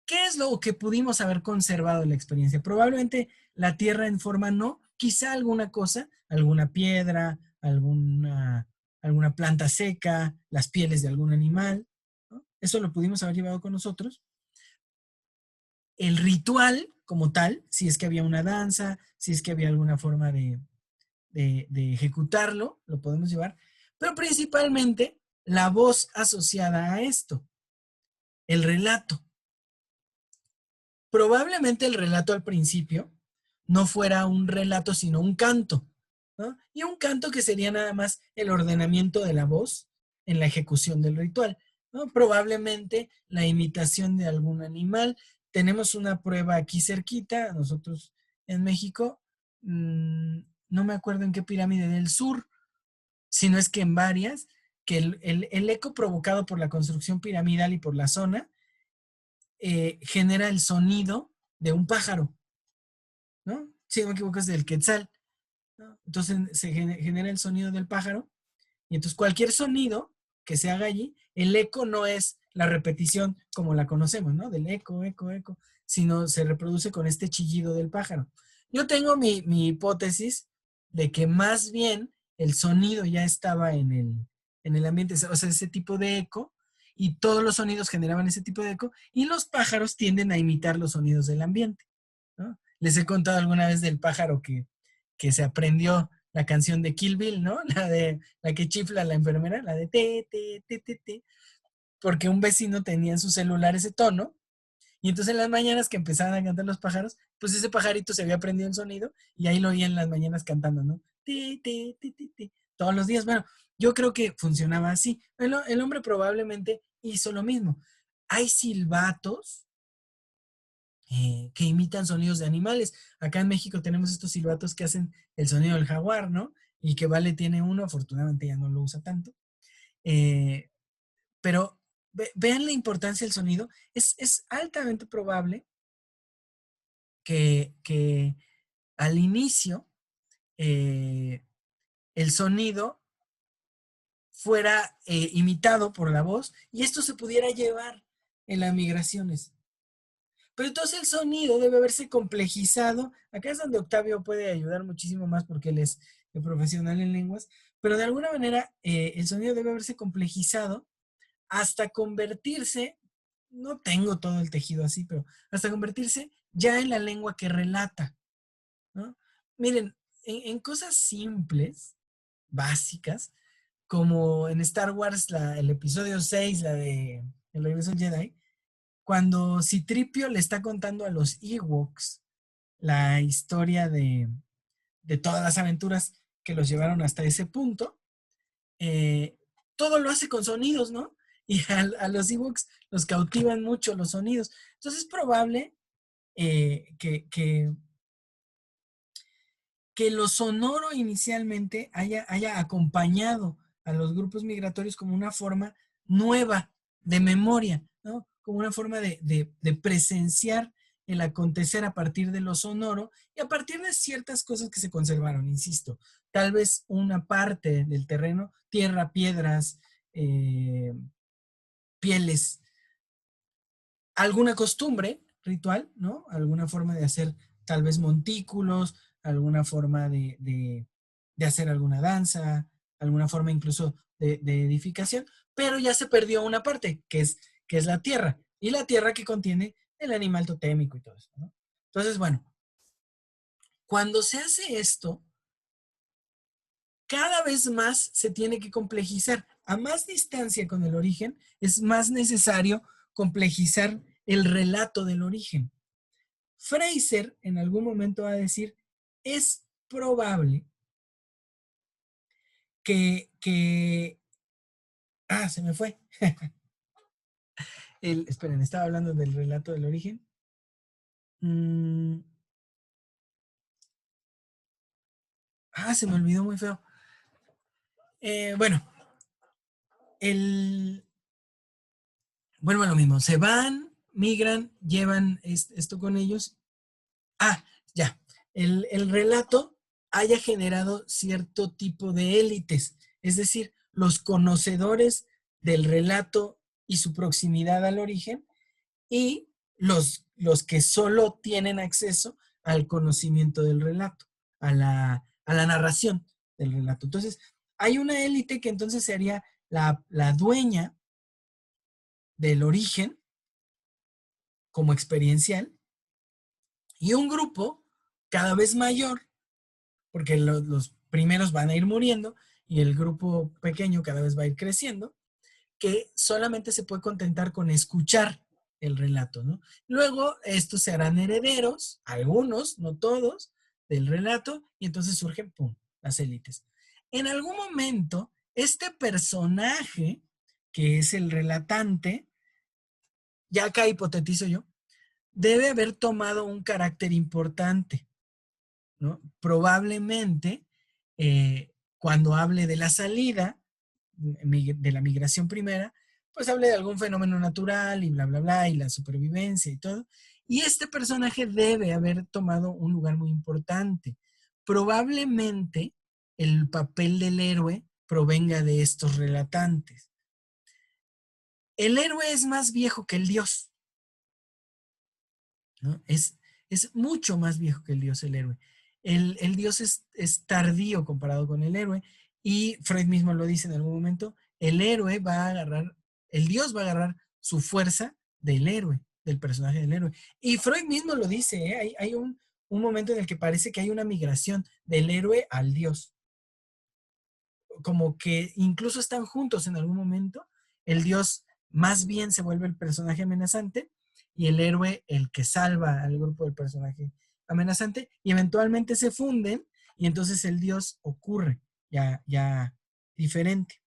¿Qué es lo que pudimos haber conservado en la experiencia? Probablemente la tierra en forma no, quizá alguna cosa, alguna piedra, alguna planta seca, las pieles de algún animal, ¿no? Eso lo pudimos haber llevado con nosotros. El ritual como tal, si es que había una danza, si es que había alguna forma de ejecutarlo, lo podemos llevar, pero principalmente la voz asociada a esto, el relato. Probablemente el relato al principio no fuera un relato, sino un canto, ¿no? Y un canto que sería nada más el ordenamiento de la voz en la ejecución del ritual, ¿no? Probablemente la imitación de algún animal. Tenemos una prueba aquí cerquita, nosotros en México, no me acuerdo en qué pirámide del sur, sino es que en varias, que el eco provocado por la construcción piramidal y por la zona genera el sonido de un pájaro, ¿no? Si no me equivoco es del quetzal, ¿no? Entonces se genera el sonido del pájaro y entonces cualquier sonido que se haga allí, el eco no es la repetición como la conocemos, ¿no? Del eco, eco, eco, sino se reproduce con este chillido del pájaro. Yo tengo mi hipótesis de que más bien el sonido ya estaba en el ambiente, o sea, ese tipo de eco, y todos los sonidos generaban ese tipo de eco, y los pájaros tienden a imitar los sonidos del ambiente, ¿no? Les he contado alguna vez del pájaro que se aprendió la canción de Kill Bill, ¿no? La que chifla la enfermera, la de te, te, te, te, te, porque un vecino tenía en su celular ese tono, Y entonces en las mañanas que empezaban a cantar los pájaros, pues ese pajarito se había aprendido el sonido y ahí lo oía en las mañanas cantando, ¿no? Ti, ti, ti, ti, ti, todos los días. Bueno, yo creo que funcionaba así. El hombre probablemente hizo lo mismo. Hay silbatos que imitan sonidos de animales. Acá en México tenemos estos silbatos que hacen el sonido del jaguar, ¿no? Y que Vale tiene uno, afortunadamente ya no lo usa tanto. Pero vean la importancia del sonido. Es altamente probable que al inicio el sonido fuera imitado por la voz y esto se pudiera llevar en las migraciones. Pero entonces el sonido debe haberse complejizado. Acá es donde Octavio puede ayudar muchísimo más porque él es el profesional en lenguas, pero de alguna manera el sonido debe haberse complejizado hasta convertirse, no tengo todo el tejido así, pero hasta convertirse ya en la lengua que relata, ¿no? Miren, en cosas simples, básicas, como en Star Wars, el episodio 6, la de El regreso del Jedi, cuando Citripio le está contando a los Ewoks la historia de todas las aventuras que los llevaron hasta ese punto, todo lo hace con sonidos, ¿no? Y a los Ewoks los cautivan mucho los sonidos. Entonces es probable que lo sonoro inicialmente haya acompañado a los grupos migratorios como una forma nueva de memoria, ¿no? Como una forma de presenciar el acontecer a partir de lo sonoro y a partir de ciertas cosas que se conservaron, insisto. Tal vez una parte del terreno, tierra, piedras, pieles, alguna costumbre ritual, ¿no? Alguna forma de hacer tal vez montículos, alguna forma de hacer alguna danza, alguna forma incluso de edificación, pero ya se perdió una parte, que es la tierra, y la tierra que contiene el animal totémico y todo eso, ¿no? Entonces, bueno, cuando se hace esto, cada vez más se tiene que complejizar. A más distancia con el origen, es más necesario complejizar el relato del origen. Fraser en algún momento va a decir, es probable se me fue. Esperen, estaba hablando del relato del origen. Se me olvidó muy feo. Bueno, bueno, lo mismo. Se van, migran, llevan esto con ellos. Ya. El relato haya generado cierto tipo de élites, es decir, los conocedores del relato y su proximidad al origen y los que solo tienen acceso al conocimiento del relato, a la narración del relato. Entonces, hay una élite que entonces sería la dueña del origen como experiencial y un grupo cada vez mayor, porque los primeros van a ir muriendo y el grupo pequeño cada vez va a ir creciendo, que solamente se puede contentar con escuchar el relato, ¿no? Luego estos se harán herederos, algunos, no todos, del relato, y entonces surgen, ¡pum!, las élites. En algún momento, este personaje, que es el relatante, ya acá hipotetizo yo, debe haber tomado un carácter importante, ¿no? Probablemente, cuando hable de la salida, de la migración primera, pues hable de algún fenómeno natural y bla, bla, bla, y la supervivencia y todo. Y este personaje debe haber tomado un lugar muy importante. Probablemente el papel del héroe provenga de estos relatantes. El héroe es más viejo que el dios, ¿no? Es mucho más viejo que el dios, el héroe. El dios es tardío comparado con el héroe, y Freud mismo lo dice en algún momento, el héroe va a agarrar, el dios va a agarrar su fuerza del héroe, del personaje del héroe. Y Freud mismo lo dice, ¿eh? Hay un momento en el que parece que hay una migración del héroe al dios. Como que incluso están juntos en algún momento, el dios más bien se vuelve el personaje amenazante y el héroe el que salva al grupo del personaje amenazante, y eventualmente se funden y entonces el dios ocurre ya diferente.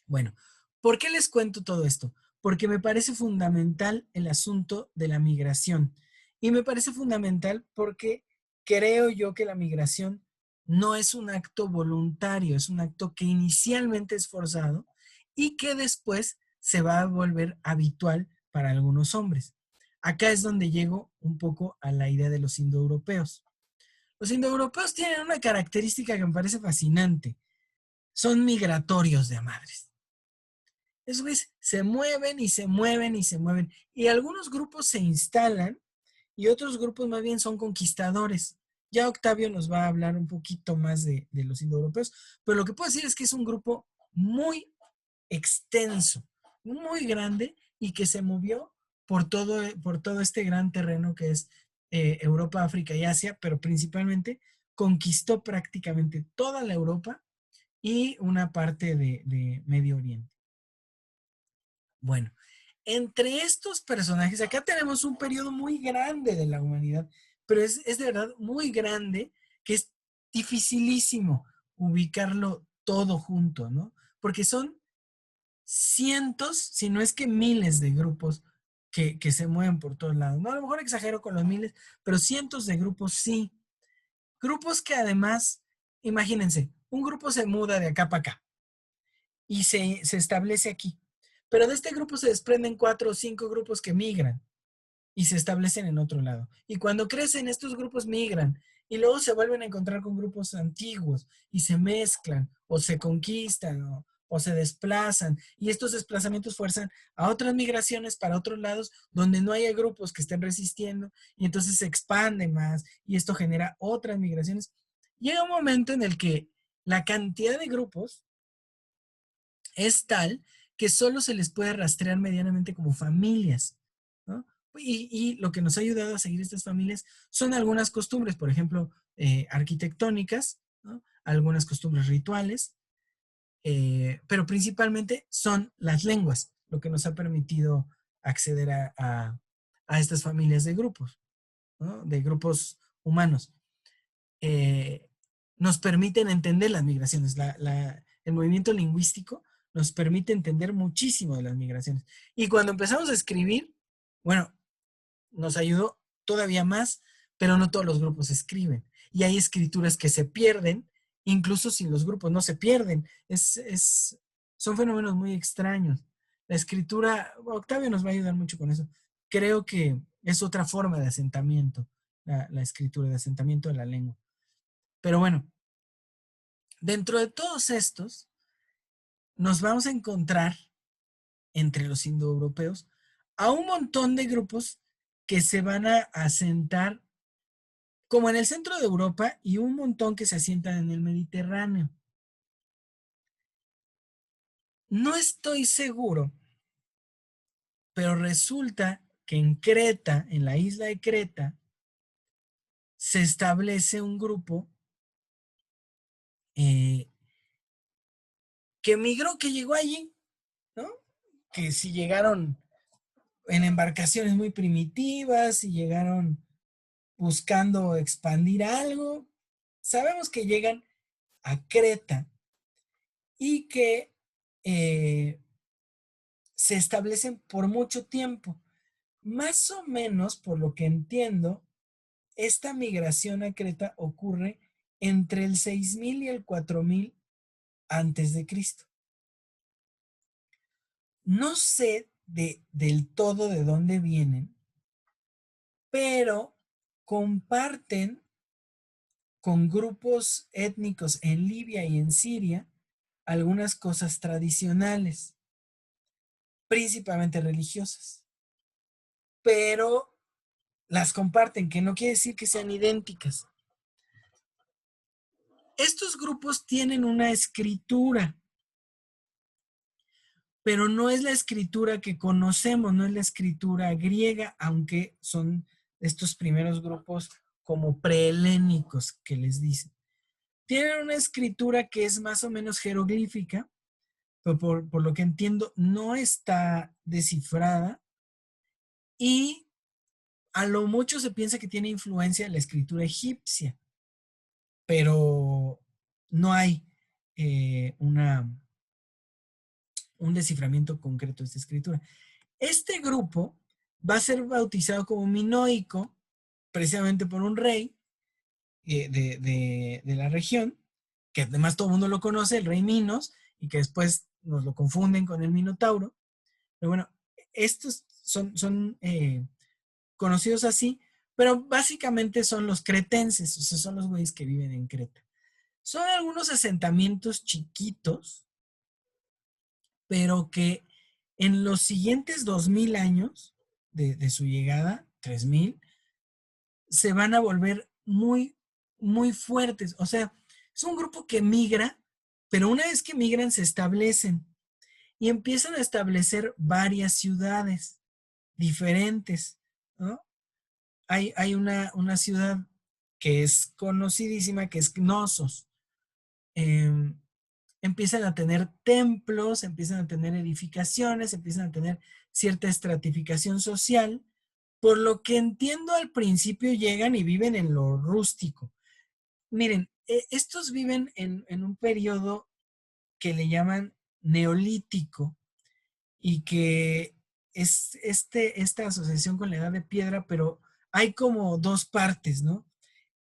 Bueno, ¿por qué les cuento todo esto? Porque me parece fundamental el asunto de la migración. Y me parece fundamental porque creo yo que la migración no es un acto voluntario, es un acto que inicialmente es forzado y que después se va a volver habitual para algunos hombres. Acá es donde llego un poco a la idea de los indoeuropeos. Los indoeuropeos tienen una característica que me parece fascinante. Son migratorios de a madres. Esos güeyes se mueven y se mueven y se mueven. Y algunos grupos se instalan y otros grupos más bien son conquistadores. Ya Octavio nos va a hablar un poquito más de los indoeuropeos, pero lo que puedo decir es que es un grupo muy extenso, muy grande y que se movió por todo este gran terreno que es Europa, África y Asia, pero principalmente conquistó prácticamente toda la Europa y una parte de Medio Oriente. Bueno, entre estos personajes, acá tenemos un periodo muy grande de la humanidad, pero es de verdad muy grande que es dificilísimo ubicarlo todo junto, ¿no? Porque son cientos, si no es que miles de grupos que se mueven por todos lados. No, a lo mejor exagero con los miles, pero cientos de grupos sí. Grupos que además, imagínense, un grupo se muda de acá para acá y se establece aquí. Pero de este grupo se desprenden 4 o 5 grupos que migran y se establecen en otro lado. Y cuando crecen, estos grupos migran y luego se vuelven a encontrar con grupos antiguos y se mezclan o se conquistan o se desplazan. Y estos desplazamientos fuerzan a otras migraciones para otros lados donde no haya grupos que estén resistiendo y entonces se expande más y esto genera otras migraciones. Llega un momento en el que la cantidad de grupos es tal que solo se les puede rastrear medianamente como familias, ¿no? Y lo que nos ha ayudado a seguir estas familias son algunas costumbres, por ejemplo, arquitectónicas, ¿no? Algunas costumbres rituales, pero principalmente son las lenguas, lo que nos ha permitido acceder a estas familias de grupos, ¿no? De grupos humanos. Eh, Nos permiten entender las migraciones. El movimiento lingüístico nos permite entender muchísimo de las migraciones. Y cuando empezamos a escribir, bueno, nos ayudó todavía más, pero no todos los grupos escriben. Y hay escrituras que se pierden, incluso si los grupos no se pierden. Son fenómenos muy extraños. La escritura, Octavio nos va a ayudar mucho con eso. Creo que es otra forma de asentamiento, la escritura, de asentamiento de la lengua. Pero bueno, dentro de todos estos, nos vamos a encontrar entre los indoeuropeos a un montón de grupos que se van a asentar como en el centro de Europa y un montón que se asientan en el Mediterráneo. No estoy seguro, pero resulta que en Creta, en la isla de Creta, se establece un grupo que migró, que llegó allí, ¿no? Que si llegaron en embarcaciones muy primitivas y llegaron buscando expandir algo. Sabemos que llegan a Creta y que se establecen por mucho tiempo. Más o menos, por lo que entiendo, esta migración a Creta ocurre entre el 6000 y el 4000 antes de Cristo. No sé del todo de dónde vienen, pero comparten con grupos étnicos en Libia y en Siria algunas cosas tradicionales, principalmente religiosas, pero las comparten, que no quiere decir que sean idénticas. Estos grupos tienen una escritura, pero no es la escritura que conocemos, no es la escritura griega, aunque son estos primeros grupos como prehelénicos que les dicen. Tienen una escritura que es más o menos jeroglífica, pero por lo que entiendo no está descifrada y a lo mucho se piensa que tiene influencia de la escritura egipcia, pero no hay un desciframiento concreto de esta escritura. Este grupo va a ser bautizado como minoico, precisamente por un rey de la región, que además todo el mundo lo conoce, el rey Minos, y que después nos lo confunden con el Minotauro. Pero bueno, estos son conocidos así, pero básicamente son los cretenses, o sea, son los güeyes que viven en Creta. Son algunos asentamientos chiquitos, pero que en los siguientes 2000 años de su llegada, 3000, se van a volver muy, muy fuertes. O sea, es un grupo que migra, pero una vez que migran se establecen y empiezan a establecer varias ciudades diferentes, ¿no? Hay una ciudad que es conocidísima, que es Knossos. Empiezan a tener templos, empiezan a tener edificaciones, empiezan a tener cierta estratificación social. Por lo que entiendo, al principio llegan y viven en lo rústico. Miren, estos viven en un periodo que le llaman neolítico y que es esta asociación con la edad de piedra, pero hay como dos partes, ¿no?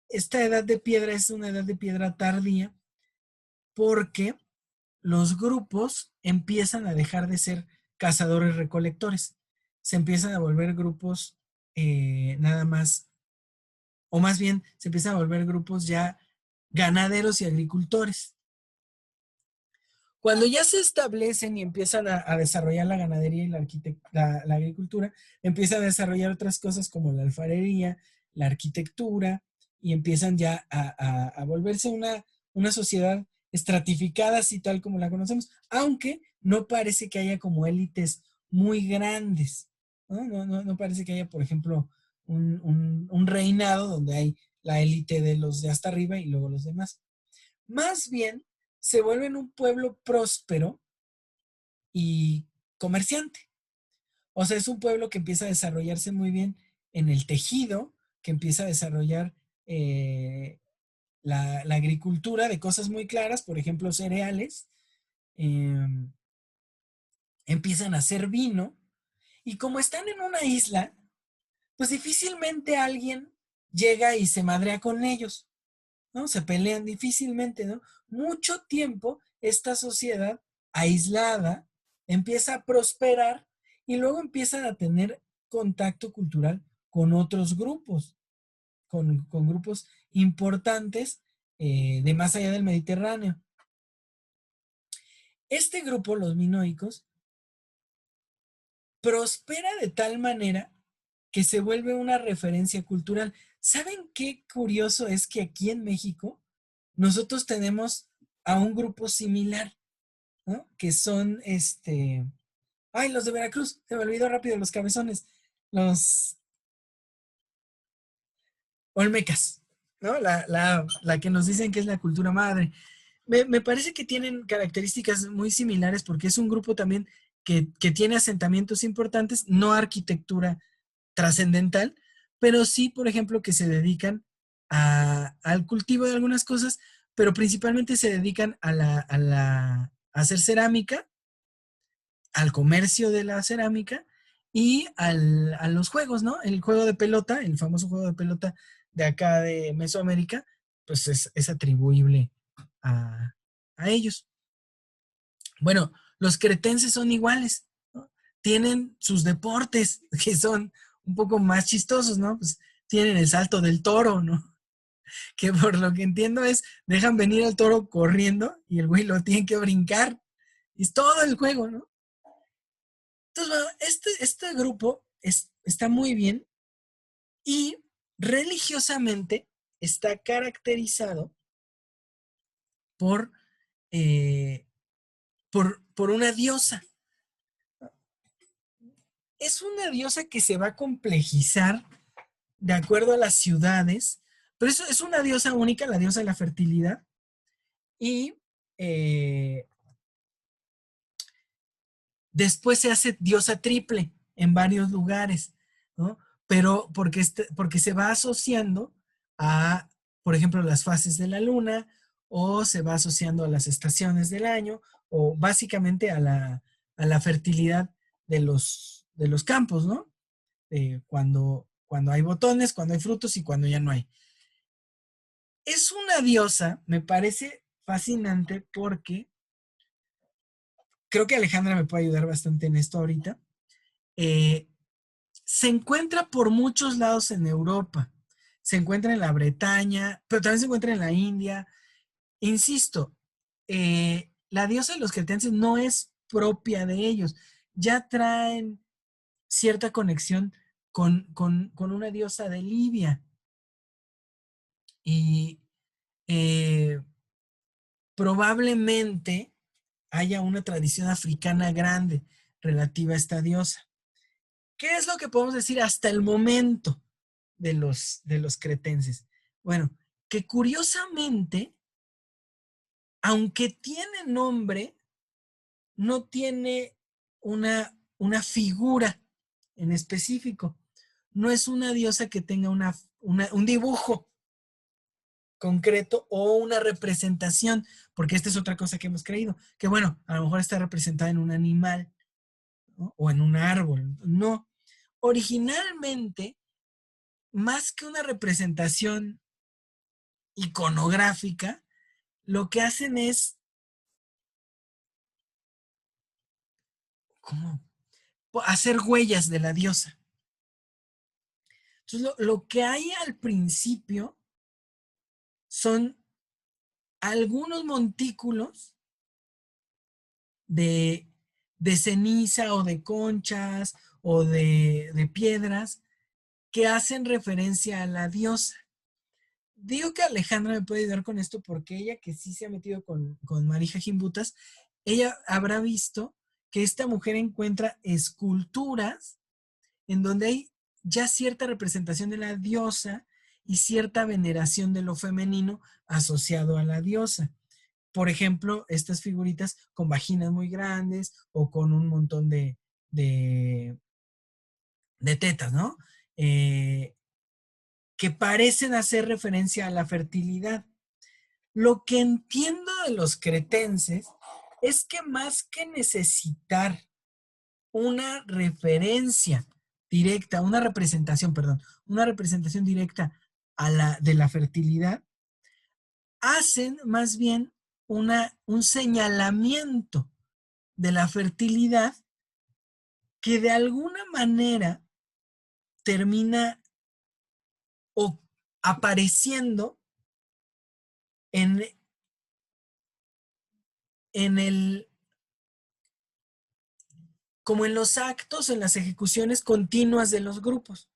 Esta edad de piedra es una edad de piedra tardía porque los grupos empiezan a dejar de ser cazadores recolectores. Se empiezan a volver grupos nada más, o más bien se empiezan a volver grupos ya ganaderos y agricultores. Cuando ya se establecen y empiezan a desarrollar la ganadería y la agricultura, empiezan a desarrollar otras cosas como la alfarería, la arquitectura, y empiezan ya a volverse una sociedad estratificada, así tal como la conocemos, aunque no parece que haya como élites muy grandes, ¿no? No parece que haya, por ejemplo, un reinado donde hay la élite de los de hasta arriba y luego los demás. Más bien, se vuelven un pueblo próspero y comerciante. O sea, es un pueblo que empieza a desarrollarse muy bien en el tejido, que empieza a desarrollar la agricultura de cosas muy claras, por ejemplo, cereales. Empiezan a hacer vino. Y como están en una isla, pues difícilmente alguien llega y se madrea con ellos, ¿no? Se pelean difícilmente, ¿no? Mucho tiempo esta sociedad aislada empieza a prosperar y luego empiezan a tener contacto cultural con otros grupos, con grupos importantes de más allá del Mediterráneo. Este grupo, los minoicos, prospera de tal manera que se vuelve una referencia cultural. ¿Saben qué curioso es que aquí en México nosotros tenemos a un grupo similar, ¿no? Que son ay, los de Veracruz, se me olvidó rápido, los cabezones, los olmecas, ¿no? La que nos dicen que es la cultura madre. Me parece que tienen características muy similares porque es un grupo también que tiene asentamientos importantes, no arquitectura trascendental, pero sí, por ejemplo, que se dedican al cultivo de algunas cosas, pero principalmente se dedican a hacer cerámica, al comercio de la cerámica y a los juegos, ¿no? El juego de pelota, el famoso juego de pelota de acá de Mesoamérica, pues es atribuible a, a ellos. Bueno, los cretenses son iguales, ¿no? Tienen sus deportes que son un poco más chistosos, ¿no? Pues tienen el salto del toro, ¿no? Que por lo que entiendo es, dejan venir al toro corriendo y el güey lo tiene que brincar. Y es todo el juego, ¿no? Entonces, bueno, este grupo está muy bien y religiosamente está caracterizado por, eh, por una diosa. Es una diosa que se va a complejizar de acuerdo a las ciudades, pero eso es una diosa única, la diosa de la fertilidad, y después se hace diosa triple en varios lugares. ¿no? Pero porque se va asociando a, por ejemplo, las fases de la luna, o se va asociando a las estaciones del año, o básicamente a la fertilidad de los campos, ¿no? Cuando hay botones, cuando hay frutos y cuando ya no hay. Es una diosa, me parece fascinante porque creo que Alejandra me puede ayudar bastante en esto ahorita. Se encuentra por muchos lados en Europa. Se encuentra en la Bretaña, pero también se encuentra en la India. Insisto, la diosa de los cretenses no es propia de ellos. Ya traen cierta conexión con una diosa de Libia. Y probablemente haya una tradición africana grande relativa a esta diosa. ¿Qué es lo que podemos decir hasta el momento de los cretenses? Bueno, que curiosamente, aunque tiene nombre, no tiene una figura en específico. No es una diosa que tenga un dibujo concreto o una representación, porque esta es otra cosa que hemos creído, que bueno, a lo mejor está representada en un animal, ¿no? O en un árbol. No. Originalmente, más que una representación iconográfica, lo que hacen es, ¿cómo? Hacer huellas de la diosa. Entonces, lo que hay al principio son algunos montículos de, de ceniza o de conchas o de piedras que hacen referencia a la diosa. Digo que Alejandra me puede ayudar con esto porque ella, que sí se ha metido con Marija Jimbutas, ella habrá visto que esta mujer encuentra esculturas en donde hay ya cierta representación de la diosa y cierta veneración de lo femenino asociado a la diosa. Por ejemplo, estas figuritas con vaginas muy grandes o con un montón de, de tetas, ¿no? Que parecen hacer referencia a la fertilidad. Lo que entiendo de los cretenses es que más que necesitar una referencia directa, una representación, perdón, una representación directa de la fertilidad, hacen más bien un señalamiento de la fertilidad que de alguna manera termina o apareciendo en, en el, como en los actos, en las ejecuciones continuas de los grupos.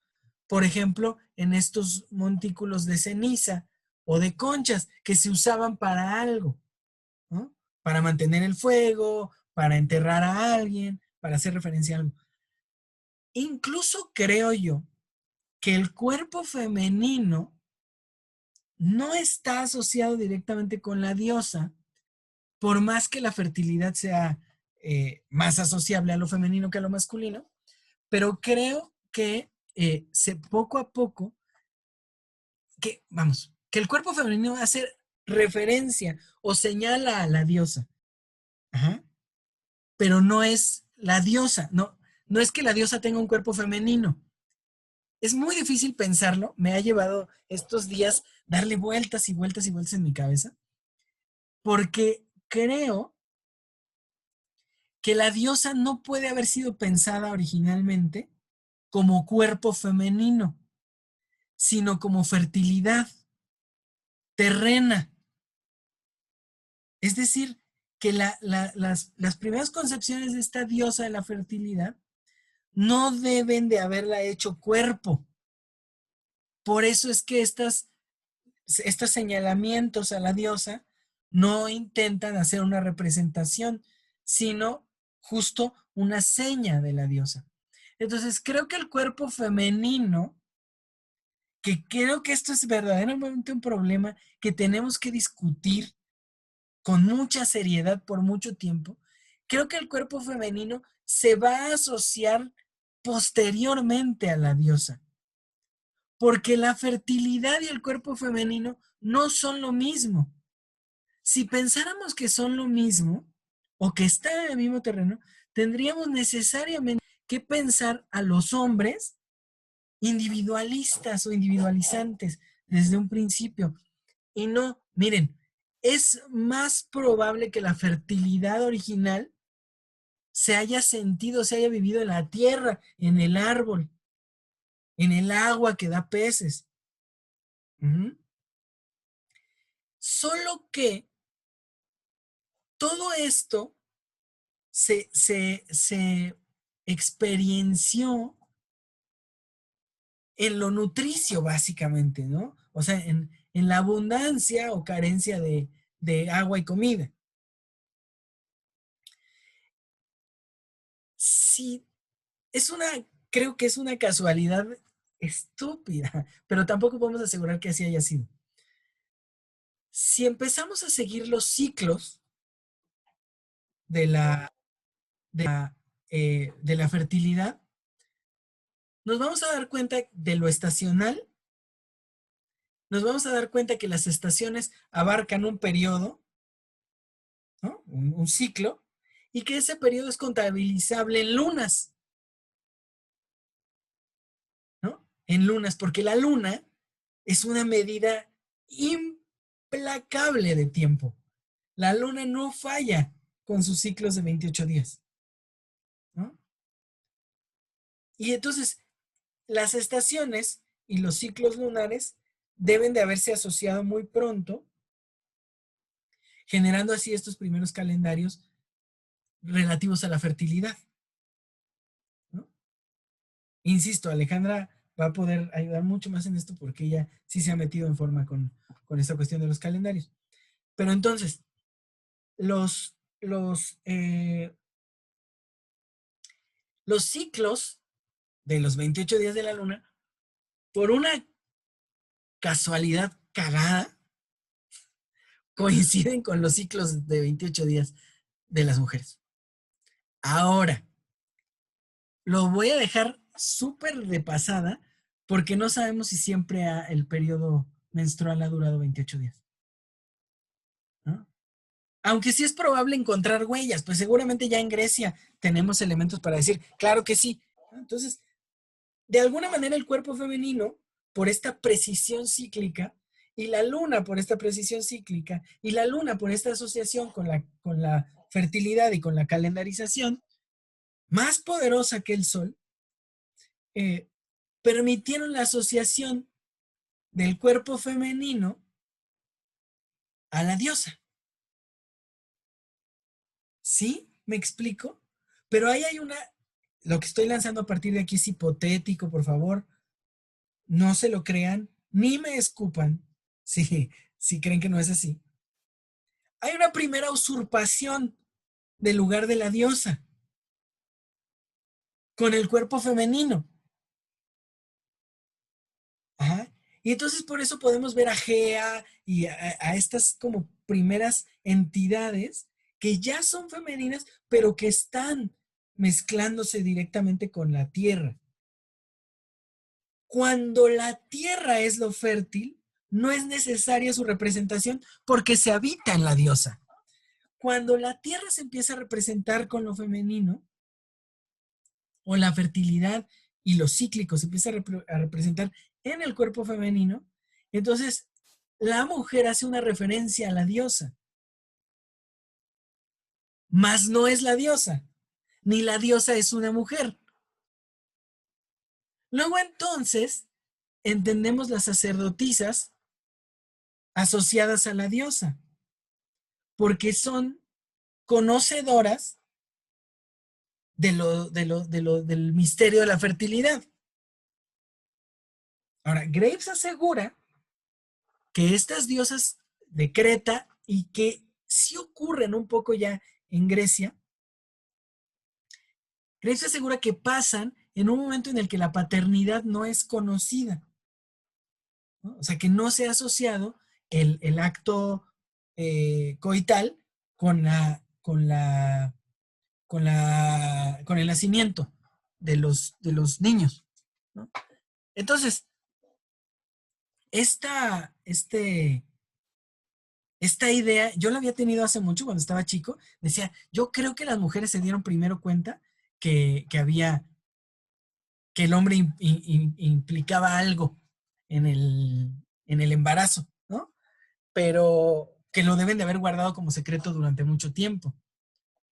Por ejemplo, en estos montículos de ceniza o de conchas que se usaban para algo, ¿no? Para mantener el fuego, para enterrar a alguien, para hacer referencia a algo. Incluso creo yo que el cuerpo femenino no está asociado directamente con la diosa, por más que la fertilidad sea más asociable a lo femenino que a lo masculino, pero creo que poco a poco, que el cuerpo femenino hace referencia o señala a la diosa. Ajá. Pero no es la diosa, no es que la diosa tenga un cuerpo femenino. Es muy difícil pensarlo, me ha llevado estos días darle vueltas y vueltas y vueltas en mi cabeza, porque creo que la diosa no puede haber sido pensada originalmente como cuerpo femenino, sino como fertilidad terrena. Es decir, que las primeras concepciones de esta diosa de la fertilidad no deben de haberla hecho cuerpo. Por eso es que estos señalamientos a la diosa no intentan hacer una representación, sino justo una seña de la diosa. Entonces, creo que el cuerpo femenino, que creo que esto es verdaderamente un problema que tenemos que discutir con mucha seriedad por mucho tiempo, creo que el cuerpo femenino se va a asociar posteriormente a la diosa. Porque la fertilidad y el cuerpo femenino no son lo mismo. Si pensáramos que son lo mismo o que están en el mismo terreno, tendríamos necesariamente que pensar a los hombres individualistas o individualizantes desde un principio. Y no, miren, es más probable que la fertilidad original se haya sentido, se haya vivido en la tierra, en el árbol, en el agua que da peces. Solo que todo esto se experienció en lo nutricio, básicamente, ¿no? O sea, en la abundancia o carencia de agua y comida. Sí, creo que es una casualidad estúpida, pero tampoco podemos asegurar que así haya sido. Si empezamos a seguir los ciclos de la fertilidad, nos vamos a dar cuenta de lo estacional, nos vamos a dar cuenta que las estaciones abarcan un periodo, ¿no? Un ciclo, y que ese periodo es contabilizable en lunas, ¿no? En lunas, porque la luna es una medida implacable de tiempo. La luna no falla con sus ciclos de 28 días, ¿no? Y entonces, las estaciones y los ciclos lunares deben de haberse asociado muy pronto, generando así estos primeros calendarios relativos a la fertilidad, ¿no? Insisto, Alejandra va a poder ayudar mucho más en esto porque ella sí se ha metido en forma con esta cuestión de los calendarios. Pero entonces, los ciclos de los 28 días de la luna, por una casualidad cagada, coinciden con los ciclos de 28 días de las mujeres. Ahora, lo voy a dejar súper de pasada porque no sabemos si siempre el periodo menstrual ha durado 28 días, ¿no? Aunque sí es probable encontrar huellas, pues seguramente ya en Grecia tenemos elementos para decir, claro que sí. Entonces, de alguna manera el cuerpo femenino, por esta precisión cíclica, y la luna por esta precisión cíclica, y la luna por esta asociación con la fertilidad y con la calendarización, más poderosa que el sol, permitieron la asociación del cuerpo femenino a la diosa. ¿Sí? ¿Me explico? Pero ahí hay lo que estoy lanzando a partir de aquí es hipotético, por favor. No se lo crean, ni me escupan si creen que no es así. Hay una primera usurpación del lugar de la diosa con el cuerpo femenino. Ajá. Y entonces por eso podemos ver a Gea y a estas como primeras entidades que ya son femeninas, pero que están mezclándose directamente con la tierra. Cuando la tierra es lo fértil, no es necesaria su representación porque se habita en la diosa. Cuando la tierra se empieza a representar con lo femenino, o la fertilidad y lo cíclico se empieza a representar en el cuerpo femenino, entonces la mujer hace una referencia a la diosa. Mas no es la diosa, ni la diosa es una mujer. Luego entonces entendemos las sacerdotisas asociadas a la diosa, porque son conocedoras del misterio de la fertilidad. Ahora, Graves asegura que estas diosas de Creta y que sí ocurren un poco ya en Grecia, Graves asegura que pasan en un momento en el que la paternidad no es conocida, ¿no? O sea, que no se ha asociado el acto coital con el nacimiento, de los niños, ¿no? Entonces, esta idea, yo la había tenido hace mucho cuando estaba chico, decía, yo creo que las mujeres se dieron primero cuenta que el hombre implicaba algo en el embarazo, ¿no? Pero que lo deben de haber guardado como secreto durante mucho tiempo.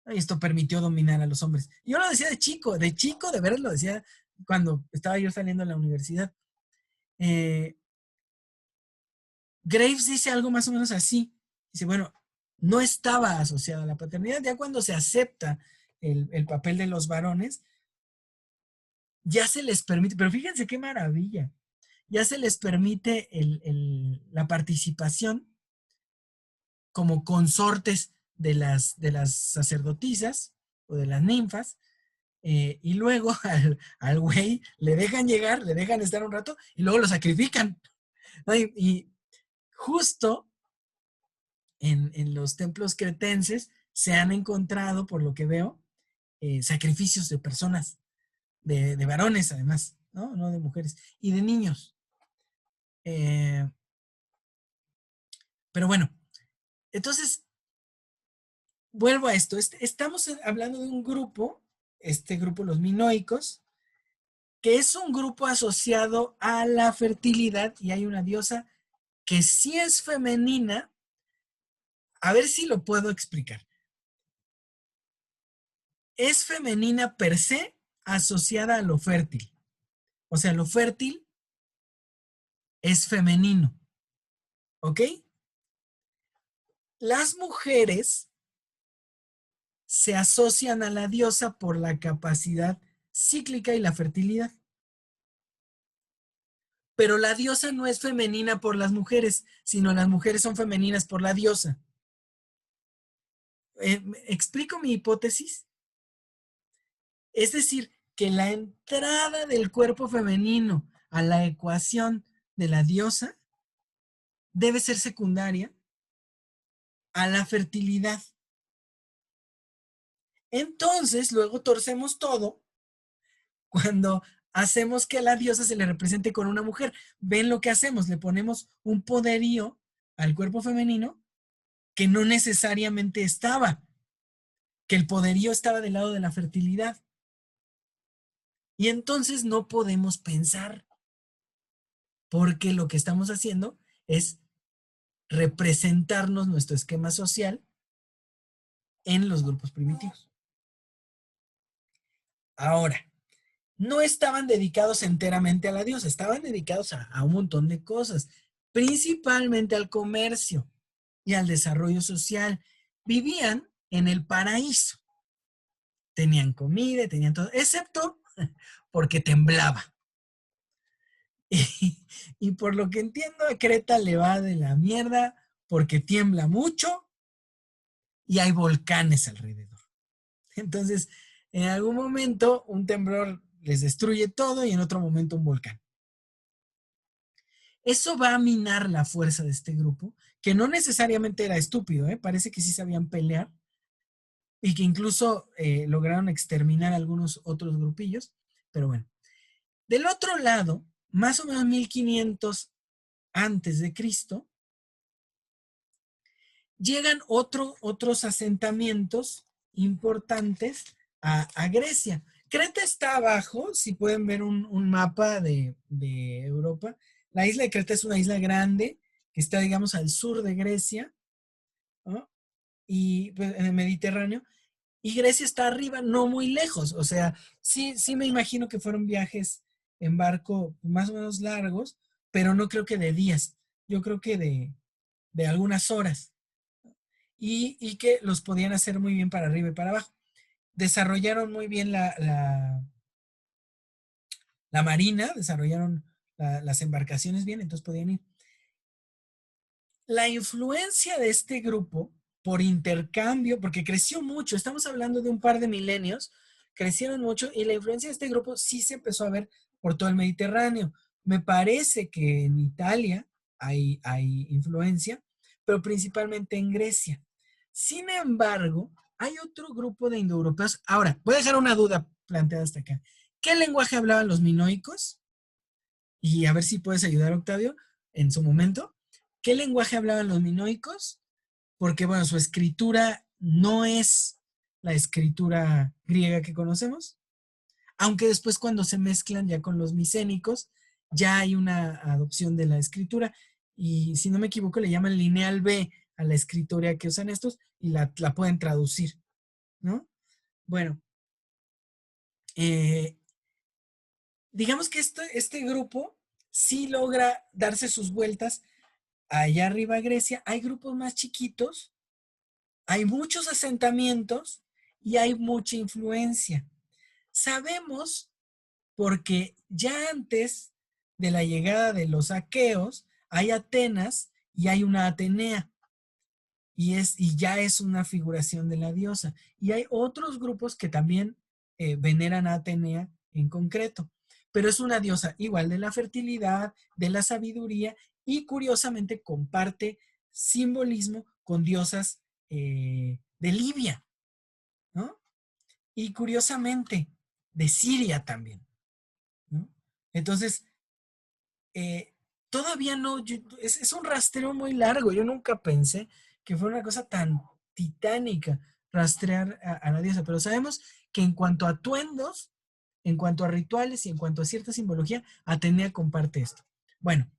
Y esto permitió dominar a los hombres. Yo lo decía de chico, de veras lo decía cuando estaba yo saliendo de la universidad. Graves dice algo más o menos así. Dice, bueno, no estaba asociada a la paternidad. Ya cuando se acepta el papel de los varones, ya se les permite, pero fíjense qué maravilla, ya se les permite la participación como consortes de las sacerdotisas o de las ninfas, y luego al güey le dejan llegar, le dejan estar un rato y luego lo sacrifican. ¿No? Y justo en los templos cretenses se han encontrado, por lo que veo, sacrificios de personas, de varones además, ¿no? No de mujeres, y de niños. Pero bueno, entonces, vuelvo a esto. Estamos hablando de un grupo, este grupo, los minoicos, que es un grupo asociado a la fertilidad y hay una diosa que sí es femenina. A ver si lo puedo explicar. Es femenina per se asociada a lo fértil. O sea, lo fértil es femenino. ¿Ok? Las mujeres se asocian a la diosa por la capacidad cíclica y la fertilidad. Pero la diosa no es femenina por las mujeres, sino las mujeres son femeninas por la diosa. ¿Explico mi hipótesis? Es decir, que la entrada del cuerpo femenino a la ecuación de la diosa debe ser secundaria a la fertilidad. Entonces, luego torcemos todo cuando hacemos que a la diosa se le represente con una mujer. ¿Ven lo que hacemos? Le ponemos un poderío al cuerpo femenino que no necesariamente estaba, que el poderío estaba del lado de la fertilidad. Y entonces no podemos pensar, porque lo que estamos haciendo es representarnos nuestro esquema social en los grupos primitivos. Ahora, no estaban dedicados enteramente a la diosa, estaban dedicados a un montón de cosas, principalmente al comercio y al desarrollo social. Vivían en el paraíso. Tenían comida, tenían todo, excepto porque temblaba. Y por lo que entiendo, a Creta le va de la mierda porque tiembla mucho y hay volcanes alrededor. Entonces, en algún momento un temblor les destruye todo y en otro momento un volcán. Eso va a minar la fuerza de este grupo, que no necesariamente era estúpido, parece que sí sabían pelear y que incluso lograron exterminar algunos otros grupillos, pero bueno. Del otro lado, más o menos 1500 antes de Cristo, llegan otros asentamientos importantes a Grecia. Creta está abajo, si pueden ver un mapa de Europa. La isla de Creta es una isla grande que está, digamos, al sur de Grecia, ¿no? Y pues, en el Mediterráneo. Y Grecia está arriba, no muy lejos. O sea, sí me imagino que fueron viajes en barco más o menos largos, pero no creo que de días. Yo creo que de algunas horas. Y que los podían hacer muy bien para arriba y para abajo. Desarrollaron muy bien la marina, desarrollaron las embarcaciones bien, entonces podían ir. La influencia de este grupo por intercambio, porque creció mucho, estamos hablando de un par de milenios, crecieron mucho y la influencia de este grupo sí se empezó a ver por todo el Mediterráneo. Me parece que en Italia hay influencia, pero principalmente en Grecia. Sin embargo, hay otro grupo de indoeuropeos. Ahora, voy a dejar una duda planteada hasta acá. ¿Qué lenguaje hablaban los minoicos? Y a ver si puedes ayudar, Octavio, en su momento. ¿Qué lenguaje hablaban los minoicos? Porque, bueno, su escritura no es la escritura griega que conocemos, aunque después cuando se mezclan ya con los micénicos, ya hay una adopción de la escritura, y si no me equivoco le llaman lineal B a la escritura que usan estos, y la pueden traducir, ¿no? Bueno, digamos que este grupo sí logra darse sus vueltas allá arriba a Grecia. Hay grupos más chiquitos, hay muchos asentamientos y hay mucha influencia. Sabemos porque ya antes de la llegada de los aqueos hay Atenas y hay una Atenea. Y ya es una figuración de la diosa. Y hay otros grupos que también veneran a Atenea en concreto, pero es una diosa igual de la fertilidad, de la sabiduría, y curiosamente comparte simbolismo con diosas de Libia, ¿no? Y curiosamente de Siria también, ¿no? Entonces, todavía no, es un rastreo muy largo. Yo nunca pensé que fuera una cosa tan titánica rastrear a la diosa, pero sabemos que en cuanto a atuendos, en cuanto a rituales y en cuanto a cierta simbología, Atenea comparte esto. Bueno,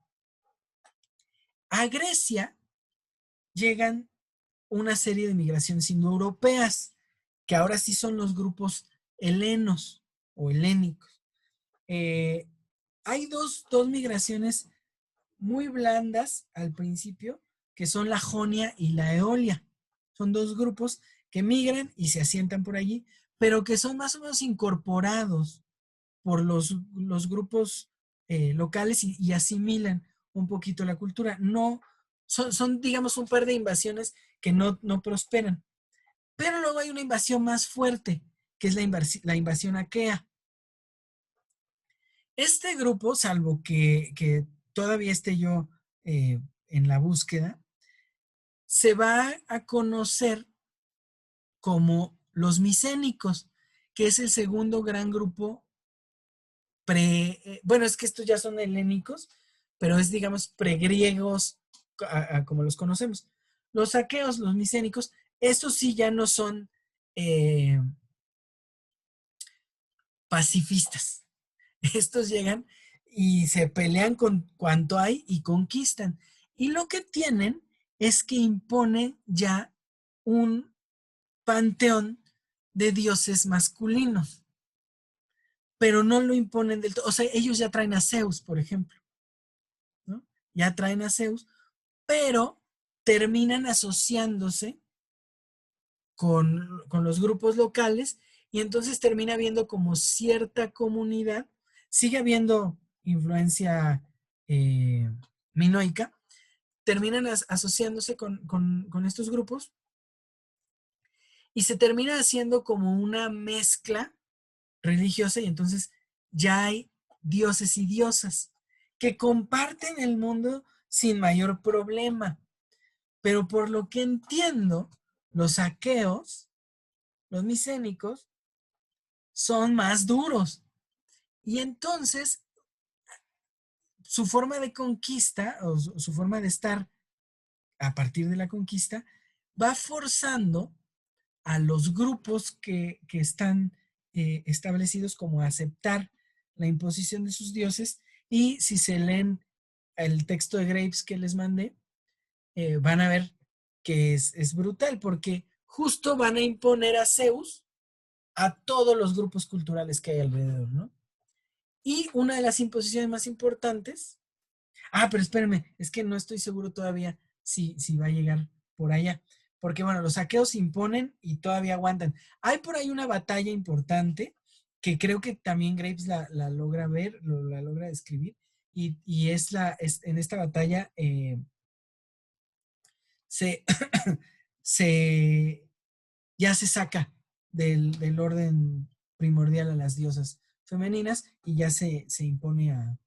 a Grecia llegan una serie de migraciones indoeuropeas, que ahora sí son los grupos helenos o helénicos. Hay dos migraciones muy blandas al principio, que son la Jonia y la Eolia. Son dos grupos que migran y se asientan por allí, pero que son más o menos incorporados por los grupos locales y asimilan un poquito la cultura. No, son, digamos, un par de invasiones que no prosperan. Pero luego hay una invasión más fuerte, que es la invasión aquea. Este grupo, salvo que todavía esté yo en la búsqueda, se va a conocer como los micénicos, que es el segundo gran grupo bueno, es que estos ya son helénicos, pero es, digamos, pregriegos como los conocemos. Los aqueos, los micénicos, estos sí ya no son pacifistas. Estos llegan y se pelean con cuanto hay y conquistan. Y lo que tienen es que imponen ya un panteón de dioses masculinos, pero no lo imponen del todo. O sea, ellos ya traen a Zeus, por ejemplo, ¿no? Ya traen a Zeus, pero terminan asociándose con los grupos locales, y entonces termina habiendo como cierta comunidad. Sigue habiendo influencia minoica, terminan asociándose con estos grupos y se termina haciendo como una mezcla religiosa, y entonces ya hay dioses y diosas que comparten el mundo sin mayor problema. Pero por lo que entiendo, los aqueos, los micénicos, son más duros. Y entonces su forma de conquista o su forma de estar a partir de la conquista va forzando a los grupos que están establecidos como a aceptar la imposición de sus dioses. Y si se leen el texto de Graves que les mandé, van a ver que es brutal, porque justo van a imponer a Zeus a todos los grupos culturales que hay alrededor, ¿no? Y una de las imposiciones más importantes, pero espérame, es que no estoy seguro todavía si va a llegar por allá, porque bueno, los aqueos imponen y todavía aguantan. Hay por ahí una batalla importante que creo que también Graves la logra ver, la logra describir, y es en esta batalla se, ya se saca del orden primordial a las diosas femeninas, y ya se impone a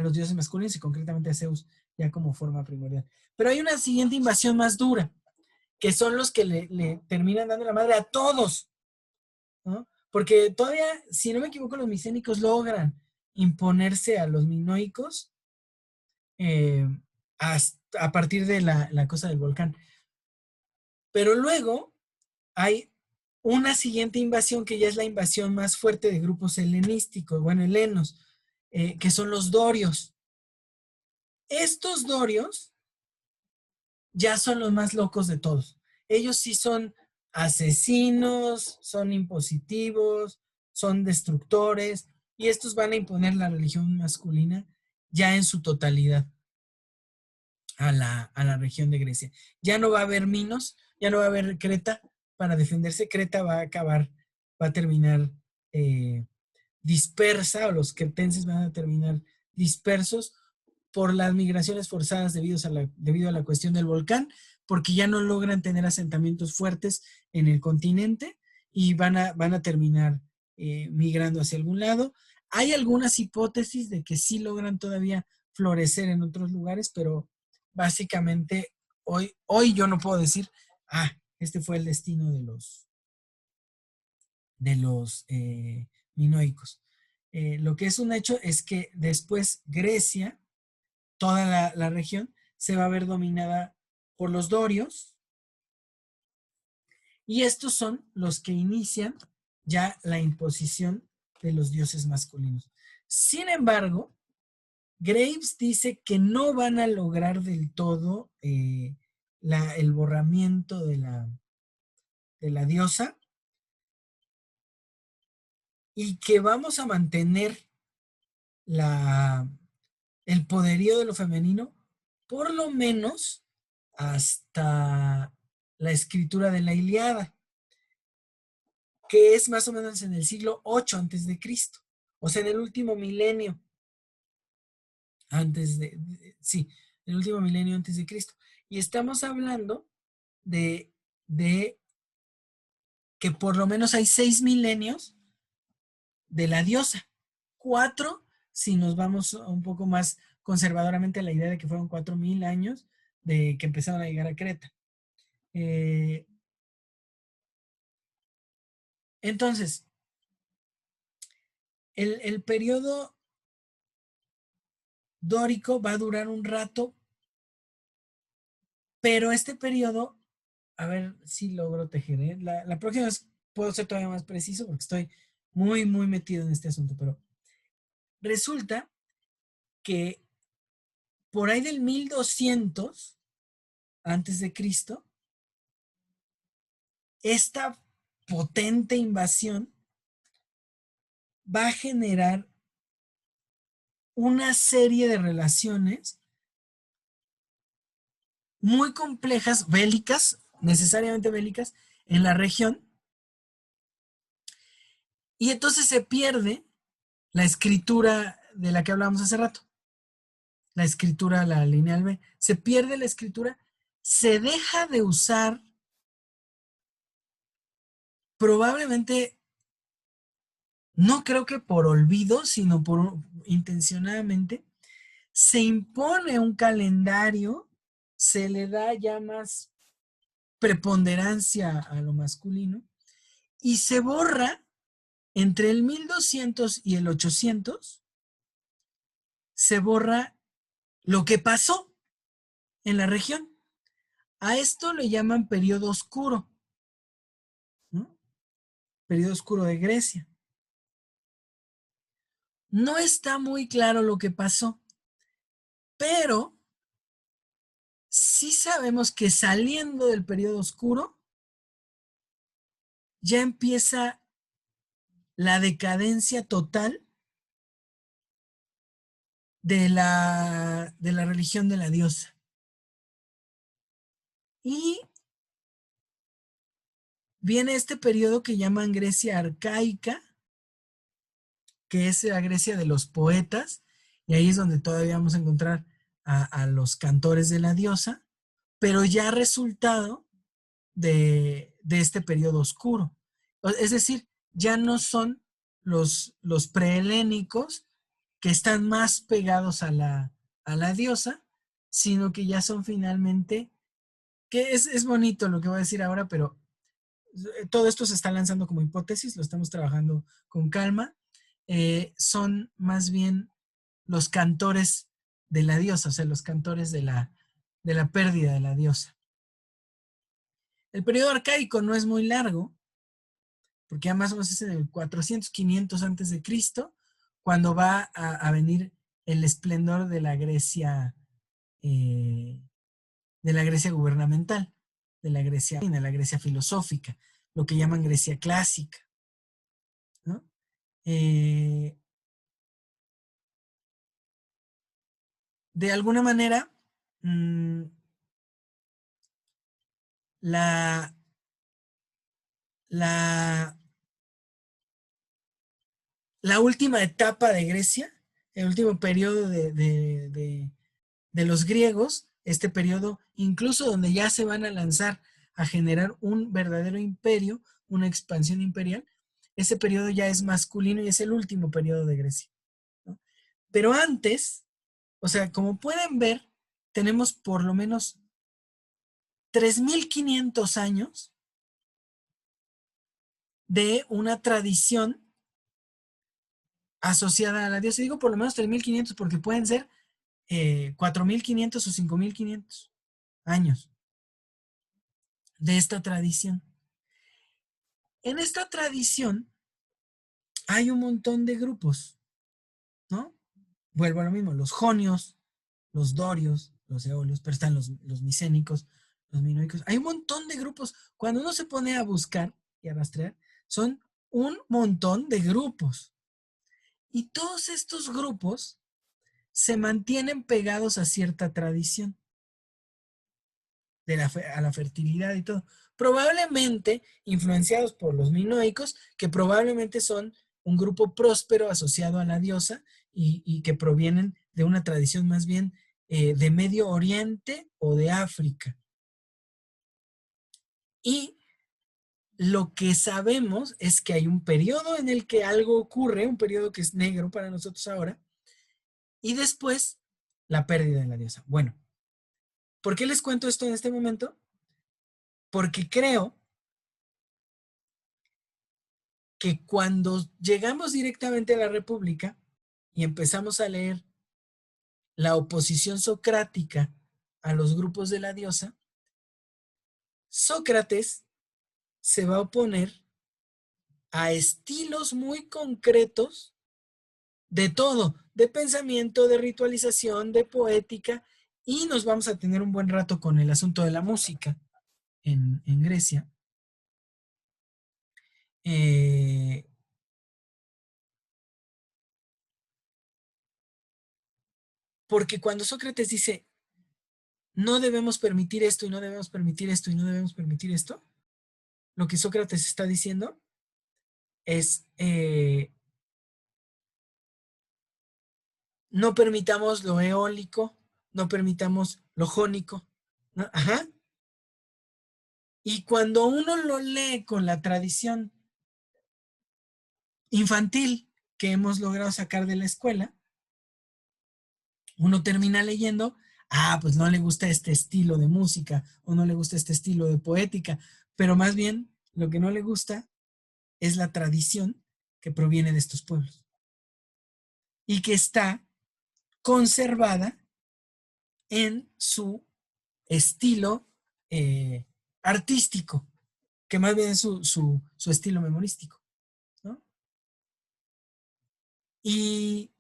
los dioses masculinos, y concretamente a Zeus ya como forma primordial. Pero hay una siguiente invasión más dura, que son los que le terminan dando la madre a todos, ¿no? porque todavía, si no me equivoco, los micénicos logran imponerse a los minoicos a partir de la cosa del volcán. Pero luego hay una siguiente invasión que ya es la invasión más fuerte de grupos helenísticos, bueno, helenos, que son los dorios. Estos dorios ya son los más locos de todos. Ellos sí son asesinos, son impositivos, son destructores, y estos van a imponer la religión masculina ya en su totalidad a la región de Grecia. Ya no va a haber Minos, ya no va a haber Creta para defenderse. Creta va a acabar, va a terminar dispersa, o los cretenses van a terminar dispersos por las migraciones forzadas debido a la cuestión del volcán, porque ya no logran tener asentamientos fuertes en el continente y van a terminar migrando hacia algún lado. Hay algunas hipótesis de que sí logran todavía florecer en otros lugares, pero básicamente hoy yo no puedo decir, este fue el destino de los minoicos. Lo que es un hecho es que después Grecia, toda la región, se va a ver dominada por los dorios, y estos son los que inician ya la imposición de los dioses masculinos. Sin embargo, Graves dice que no van a lograr del todo el borramiento de la diosa, y que vamos a mantener el poderío de lo femenino por lo menos hasta la escritura de la Ilíada, que es más o menos en el siglo 8 antes de Cristo, o sea, en el último milenio sí, el último milenio antes de Cristo. Y estamos hablando de que por lo menos hay 6 milenios de la diosa. 4, si nos vamos un poco más conservadoramente a la idea de que fueron 4,000 años de que empezaron a llegar a Creta. Entonces, el periodo dórico va a durar un rato, pero este periodo, a ver si logro tejer, ¿eh? La próxima vez puedo ser todavía más preciso porque estoy muy, muy metido en este asunto, pero resulta que por ahí del 1200 antes de Cristo, esta potente invasión va a generar una serie de relaciones muy complejas, bélicas, necesariamente bélicas, en la región. Y entonces se pierde la escritura de la que hablábamos hace rato. La escritura, la lineal B. Se pierde la escritura, se deja de usar probablemente, no creo que por olvido, sino intencionadamente, se impone un calendario, se le da ya más preponderancia a lo masculino y se borra entre el 1200 y el 800, se borra lo que pasó en la región. A esto le llaman periodo oscuro, ¿no? Periodo oscuro de Grecia. No está muy claro lo que pasó, pero sí sabemos que saliendo del periodo oscuro ya empieza la decadencia total de la religión de la diosa. Y viene este periodo que llaman Grecia arcaica, que es la Grecia de los poetas, y ahí es donde todavía vamos a encontrar a los cantores de la diosa, pero ya resultado de este periodo oscuro. Es decir, ya no son los prehelénicos que están más pegados a la diosa, sino que ya son finalmente, que es bonito lo que voy a decir ahora, pero todo esto se está lanzando como hipótesis, lo estamos trabajando con calma, son más bien los cantores de la diosa, o sea, los cantores de la pérdida de la diosa. El periodo arcaico no es muy largo, porque ya más o menos es en el 400, 500 antes de Cristo, cuando va a venir el esplendor de la Grecia gubernamental, de la Grecia filosófica, lo que llaman Grecia clásica, ¿no? De alguna manera, la, la, la última etapa de Grecia, el último periodo de los griegos, este periodo incluso donde ya se van a lanzar a generar un verdadero imperio, una expansión imperial, ese periodo ya es masculino y es el último periodo de Grecia, ¿no? Pero antes, o sea, como pueden ver, tenemos por lo menos 3.500 años de una tradición asociada a la diosa. Digo por lo menos 3.500 porque pueden ser 4.500 o 5.500 años de esta tradición. En esta tradición hay un montón de grupos, ¿no? Vuelvo a lo mismo, los jonios, los dorios, los eolios, pero están los micénicos, los minoicos. Hay un montón de grupos. Cuando uno se pone a buscar y a rastrear, son un montón de grupos. Y todos estos grupos se mantienen pegados a cierta tradición, a la fertilidad y todo. Probablemente influenciados por los minoicos, que probablemente son un grupo próspero asociado a la diosa y que provienen de una tradición más bien de Medio Oriente o de África. Y lo que sabemos es que hay un periodo en el que algo ocurre, un periodo que es negro para nosotros ahora, y después la pérdida de la diosa. Bueno, ¿por qué les cuento esto en este momento? Porque creo que cuando llegamos directamente a la República y empezamos a leer la oposición socrática a los grupos de la diosa, Sócrates se va a oponer a estilos muy concretos de todo, de pensamiento, de ritualización, de poética, y nos vamos a tener un buen rato con el asunto de la música en Grecia. Porque cuando Sócrates dice, no debemos permitir esto y no debemos permitir esto y no debemos permitir esto, lo que Sócrates está diciendo es, no permitamos lo eólico, no permitamos lo jónico, ¿no? Ajá. Y cuando uno lo lee con la tradición infantil que hemos logrado sacar de la escuela, uno termina leyendo, pues no le gusta este estilo de música o no le gusta este estilo de poética, pero más bien lo que no le gusta es la tradición que proviene de estos pueblos y que está conservada en su estilo artístico, que más bien es su estilo memorístico, ¿no? Y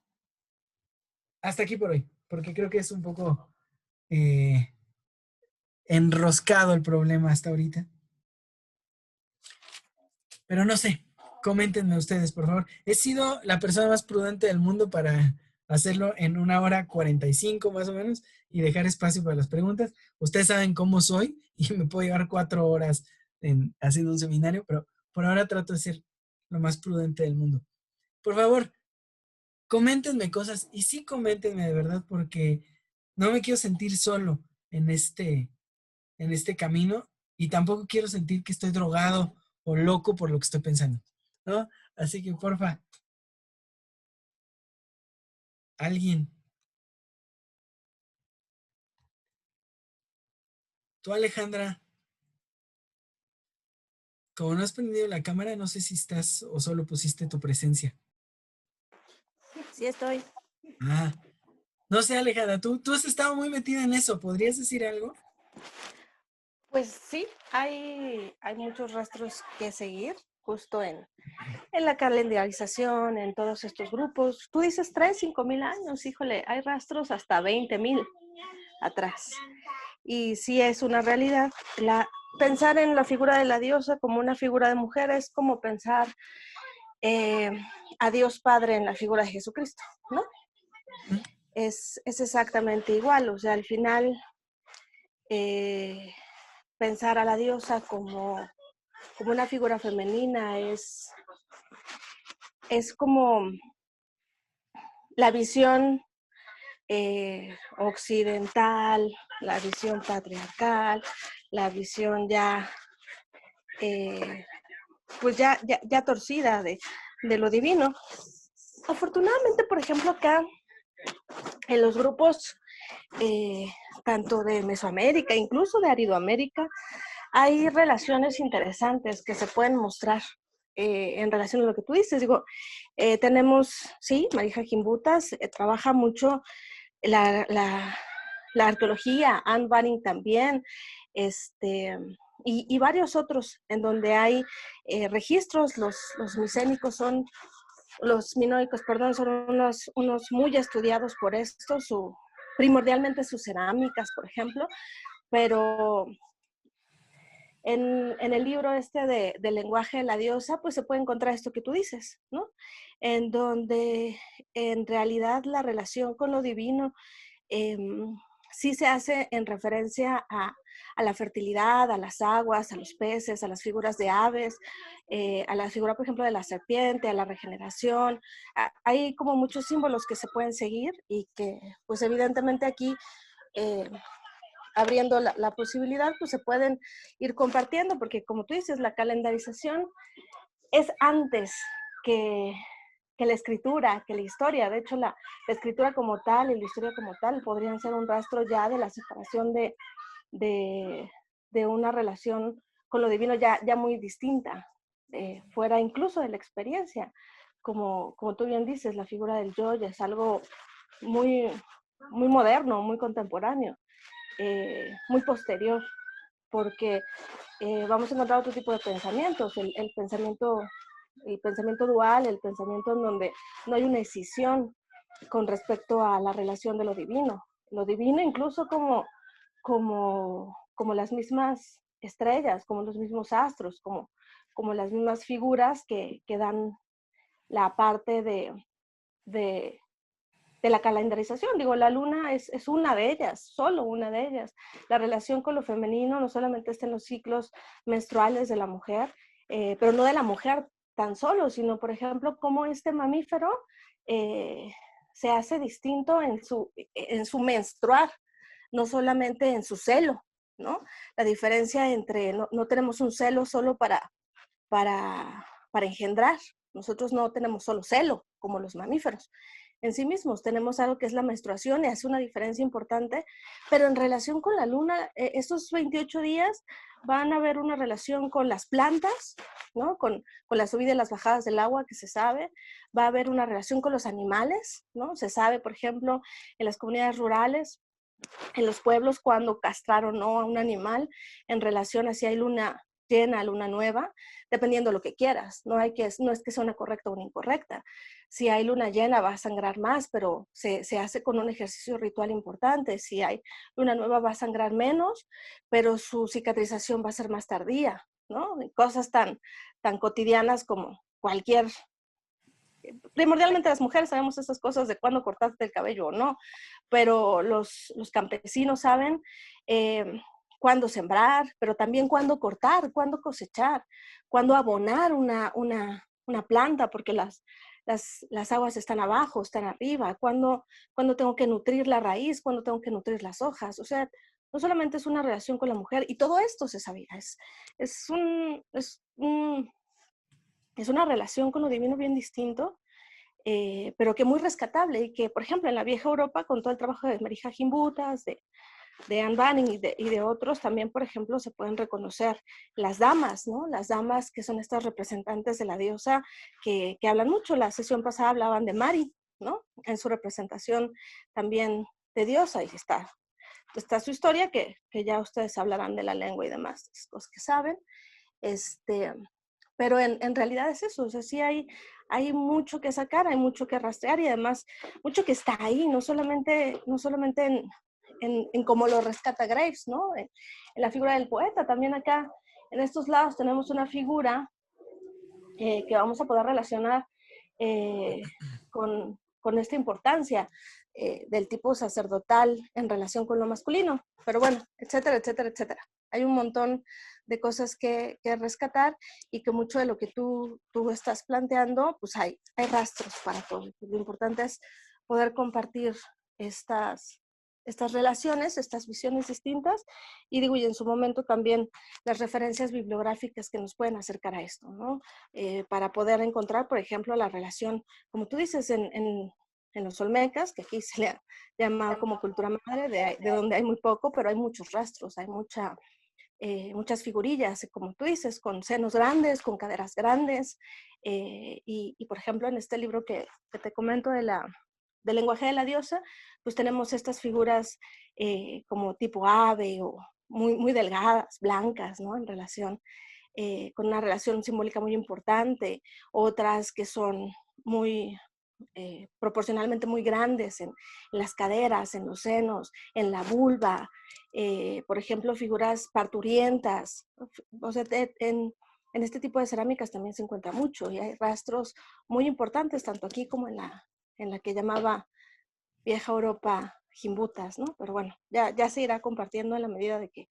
hasta aquí por hoy, porque creo que es un poco eh, enroscado el problema hasta ahorita. Pero no sé, coméntenme ustedes, por favor. He sido la persona más prudente del mundo para hacerlo en 1 hora 45 más o menos y dejar espacio para las preguntas. Ustedes saben cómo soy y me puedo llevar 4 horas haciendo un seminario, pero por ahora trato de ser lo más prudente del mundo. Por favor, coméntenme cosas y sí coméntenme de verdad porque no me quiero sentir solo en este camino y tampoco quiero sentir que estoy drogado o loco por lo que estoy pensando, ¿no? Así que porfa, alguien, tú Alejandra, Como no has prendido la cámara, no sé si estás o solo pusiste tu presencia. Sí estoy. Ah, no sé, Alejandra, tú has estado muy metida en eso. ¿Podrías decir algo? Pues sí, hay muchos rastros que seguir justo en la calendarización, en todos estos grupos. Tú dices 5.000 años, híjole, hay rastros hasta 20.000 atrás. Y sí es una realidad. Pensar en la figura de la diosa como una figura de mujer es como pensar a Dios Padre en la figura de Jesucristo, ¿no? Es exactamente igual, o sea, al final pensar a la diosa como una figura femenina es como la visión occidental, la visión patriarcal, la visión pues ya torcida de lo divino. Afortunadamente, por ejemplo, acá en los grupos tanto de Mesoamérica, incluso de Aridoamérica, hay relaciones interesantes que se pueden mostrar en relación a lo que tú dices. Digo, tenemos, sí, Marija Gimbutas trabaja mucho la arqueología, Anne Baring también, y varios otros en donde hay registros. Los micénicos son, los minoicos, perdón, son unos muy estudiados por esto, primordialmente sus cerámicas, por ejemplo, pero en el libro del lenguaje de la diosa, pues se puede encontrar esto que tú dices, ¿no? En donde en realidad la relación con lo divino sí se hace en referencia a la fertilidad, a las aguas, a los peces, a las figuras de aves, a la figura, por ejemplo, de la serpiente, a la regeneración. Hay como muchos símbolos que se pueden seguir y que, pues evidentemente aquí, abriendo la posibilidad, pues se pueden ir compartiendo, porque como tú dices, la calendarización es antes que, que la escritura, que la historia. De hecho, la escritura como tal y la historia como tal podrían ser un rastro ya de la separación de una relación con lo divino ya muy distinta, fuera incluso de la experiencia. Como tú bien dices, la figura del yo ya es algo muy, muy moderno, muy contemporáneo, muy posterior, porque vamos a encontrar otro tipo de pensamientos, el pensamiento dual, el pensamiento en donde no hay una escisión con respecto a la relación de lo divino incluso como las mismas estrellas, como los mismos astros, como las mismas figuras que dan la parte de, de la calendarización. Digo, la luna es una de ellas, solo una de ellas. La relación con lo femenino no solamente está en los ciclos menstruales de la mujer, pero no de la mujer tan solo, sino, por ejemplo, cómo este mamífero se hace distinto en su menstruar, no solamente en su celo, ¿no? La diferencia entre, no tenemos un celo solo para engendrar. Nosotros no tenemos solo celo, como los mamíferos. En sí mismos tenemos algo que es la menstruación y hace una diferencia importante, pero en relación con la luna, estos 28 días van a haber una relación con las plantas, ¿no? Con la subida y las bajadas del agua, que se sabe. Va a haber una relación con los animales, ¿no? Se sabe, por ejemplo, en las comunidades rurales, en los pueblos, cuando castrar o no a un animal en relación a si hay luna llena, luna nueva, dependiendo de lo que quieras. No es que sea una correcta o una incorrecta. Si hay luna llena va a sangrar más, pero se hace con un ejercicio ritual importante. Si hay luna nueva va a sangrar menos, pero su cicatrización va a ser más tardía, ¿no? Cosas tan cotidianas como cualquier. Primordialmente las mujeres sabemos esas cosas de cuándo cortarte el cabello o no, pero los campesinos saben cuándo sembrar, pero también cuándo cortar, cuándo cosechar, cuándo abonar una planta, porque las aguas están abajo, están arriba, cuándo tengo que nutrir la raíz, cuándo tengo que nutrir las hojas. O sea, no solamente es una relación con la mujer, y todo esto se sabía, es una relación con lo divino bien distinto, pero que muy rescatable, y que, por ejemplo, en la vieja Europa, con todo el trabajo de Marija Gimbutas, de Anne Banning y de otros, también, por ejemplo, se pueden reconocer las damas, ¿no? Las damas que son estas representantes de la diosa que hablan mucho. La sesión pasada hablaban de Mari, ¿no? En su representación también de diosa, y está su historia, que ya ustedes hablarán de la lengua y demás, los que saben. Pero en realidad es eso, o sea, sí hay mucho que sacar, hay mucho que rastrear, y además mucho que está ahí, no solamente en cómo lo rescata Graves, ¿no? En la figura del poeta. También acá, en estos lados, tenemos una figura que vamos a poder relacionar con esta importancia del tipo sacerdotal en relación con lo masculino. Pero bueno, etcétera, etcétera, etcétera. Hay un montón de cosas que rescatar, y que mucho de lo que tú estás planteando, pues hay rastros para todo. Lo importante es poder compartir estas relaciones, estas visiones distintas, y digo, y en su momento también las referencias bibliográficas que nos pueden acercar a esto, ¿no? Para poder encontrar, por ejemplo, la relación, como tú dices, en los olmecas, que aquí se le ha llamado como cultura madre, de donde hay muy poco, pero hay muchos rastros, hay muchas figurillas, como tú dices, con senos grandes, con caderas grandes, y por ejemplo, en este libro que te comento del lenguaje de la diosa, pues tenemos estas figuras como tipo ave, o muy, muy delgadas, blancas, ¿no? Con una relación simbólica muy importante, otras que son muy proporcionalmente muy grandes en las caderas, en los senos, en la vulva, por ejemplo, figuras parturientas. O sea, en este tipo de cerámicas también se encuentra mucho, y hay rastros muy importantes, tanto aquí como en la que llamaba vieja Europa jimbutas, ¿no? Pero bueno, ya se irá compartiendo en la medida de que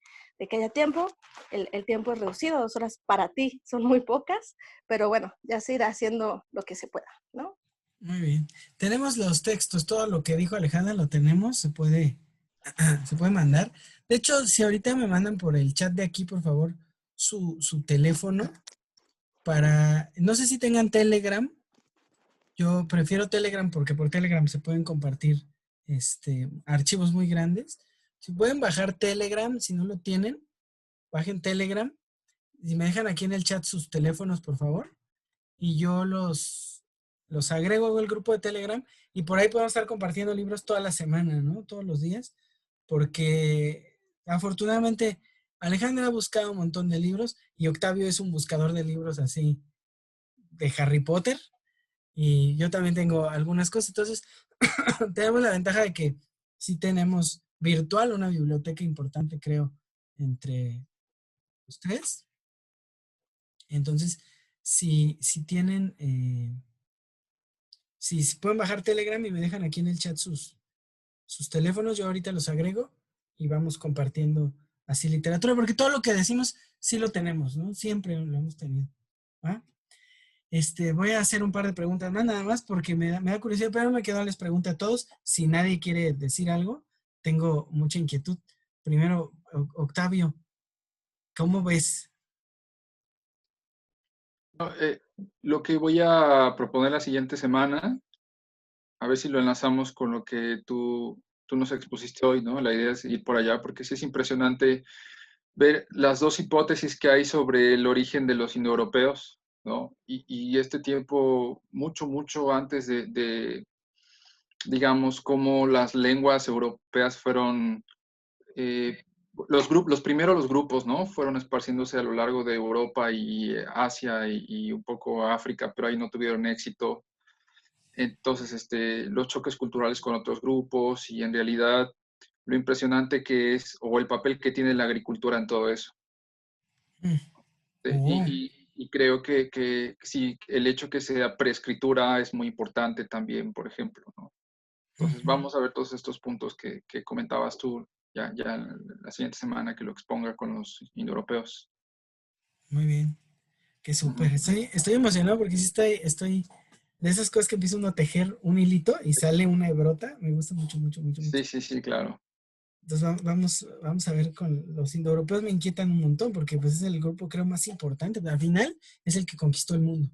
haya tiempo. El tiempo es reducido, 2 horas para ti son muy pocas, pero bueno, ya se irá haciendo lo que se pueda, ¿no? Muy bien. Tenemos los textos, todo lo que dijo Alejandra lo tenemos, se puede mandar. De hecho, si ahorita me mandan por el chat de aquí, por favor, su teléfono no sé si tengan Telegram. Yo prefiero Telegram porque por Telegram se pueden compartir archivos muy grandes. Si pueden bajar Telegram, si no lo tienen, bajen Telegram. Y me dejan aquí en el chat sus teléfonos, por favor, y yo los agrego al grupo de Telegram, y por ahí podemos estar compartiendo libros toda la semana, ¿no? Todos los días, porque afortunadamente Alejandra ha buscado un montón de libros y Octavio es un buscador de libros así de Harry Potter, y yo también tengo algunas cosas. Entonces tenemos la ventaja de que sí tenemos virtual una biblioteca importante, creo, entre los tres. Entonces, si tienen, si pueden bajar Telegram y me dejan aquí en el chat sus teléfonos, yo ahorita los agrego y vamos compartiendo así literatura, porque todo lo que decimos sí lo tenemos, ¿no? Siempre lo hemos tenido. ¿Va? Voy a hacer un par de preguntas más, nada más, porque me da curiosidad, pero me quedo, les pregunto a todos. Si nadie quiere decir algo, tengo mucha inquietud. Primero, Octavio, ¿cómo ves? No, lo que voy a proponer la siguiente semana, a ver si lo enlazamos con lo que tú nos expusiste hoy, ¿no? La idea es ir por allá, porque sí es impresionante ver las dos hipótesis que hay sobre el origen de los indoeuropeos, ¿no? Y este tiempo, mucho, mucho antes digamos, cómo las lenguas europeas fueron, los primeros los grupos, ¿no? Fueron esparciéndose a lo largo de Europa y Asia y un poco África, pero ahí no tuvieron éxito. Entonces, los choques culturales con otros grupos y en realidad lo impresionante que es, o el papel que tiene la agricultura en todo eso. Oh, Y creo que sí, el hecho que sea preescritura es muy importante también, por ejemplo, ¿no? Entonces, ujú. vamos a ver todos estos puntos que comentabas tú ya la siguiente semana que lo exponga con los indoeuropeos. Muy bien. Qué Ujú. súper. Estoy emocionado porque sí estoy de esas cosas que empieza uno a tejer un hilito y sale una hebrota. Me gusta mucho, mucho, mucho, mucho. Sí, sí, sí, claro. Entonces vamos a ver con los indoeuropeos. Me inquietan un montón porque pues es el grupo creo más importante, pero al final es el que conquistó el mundo.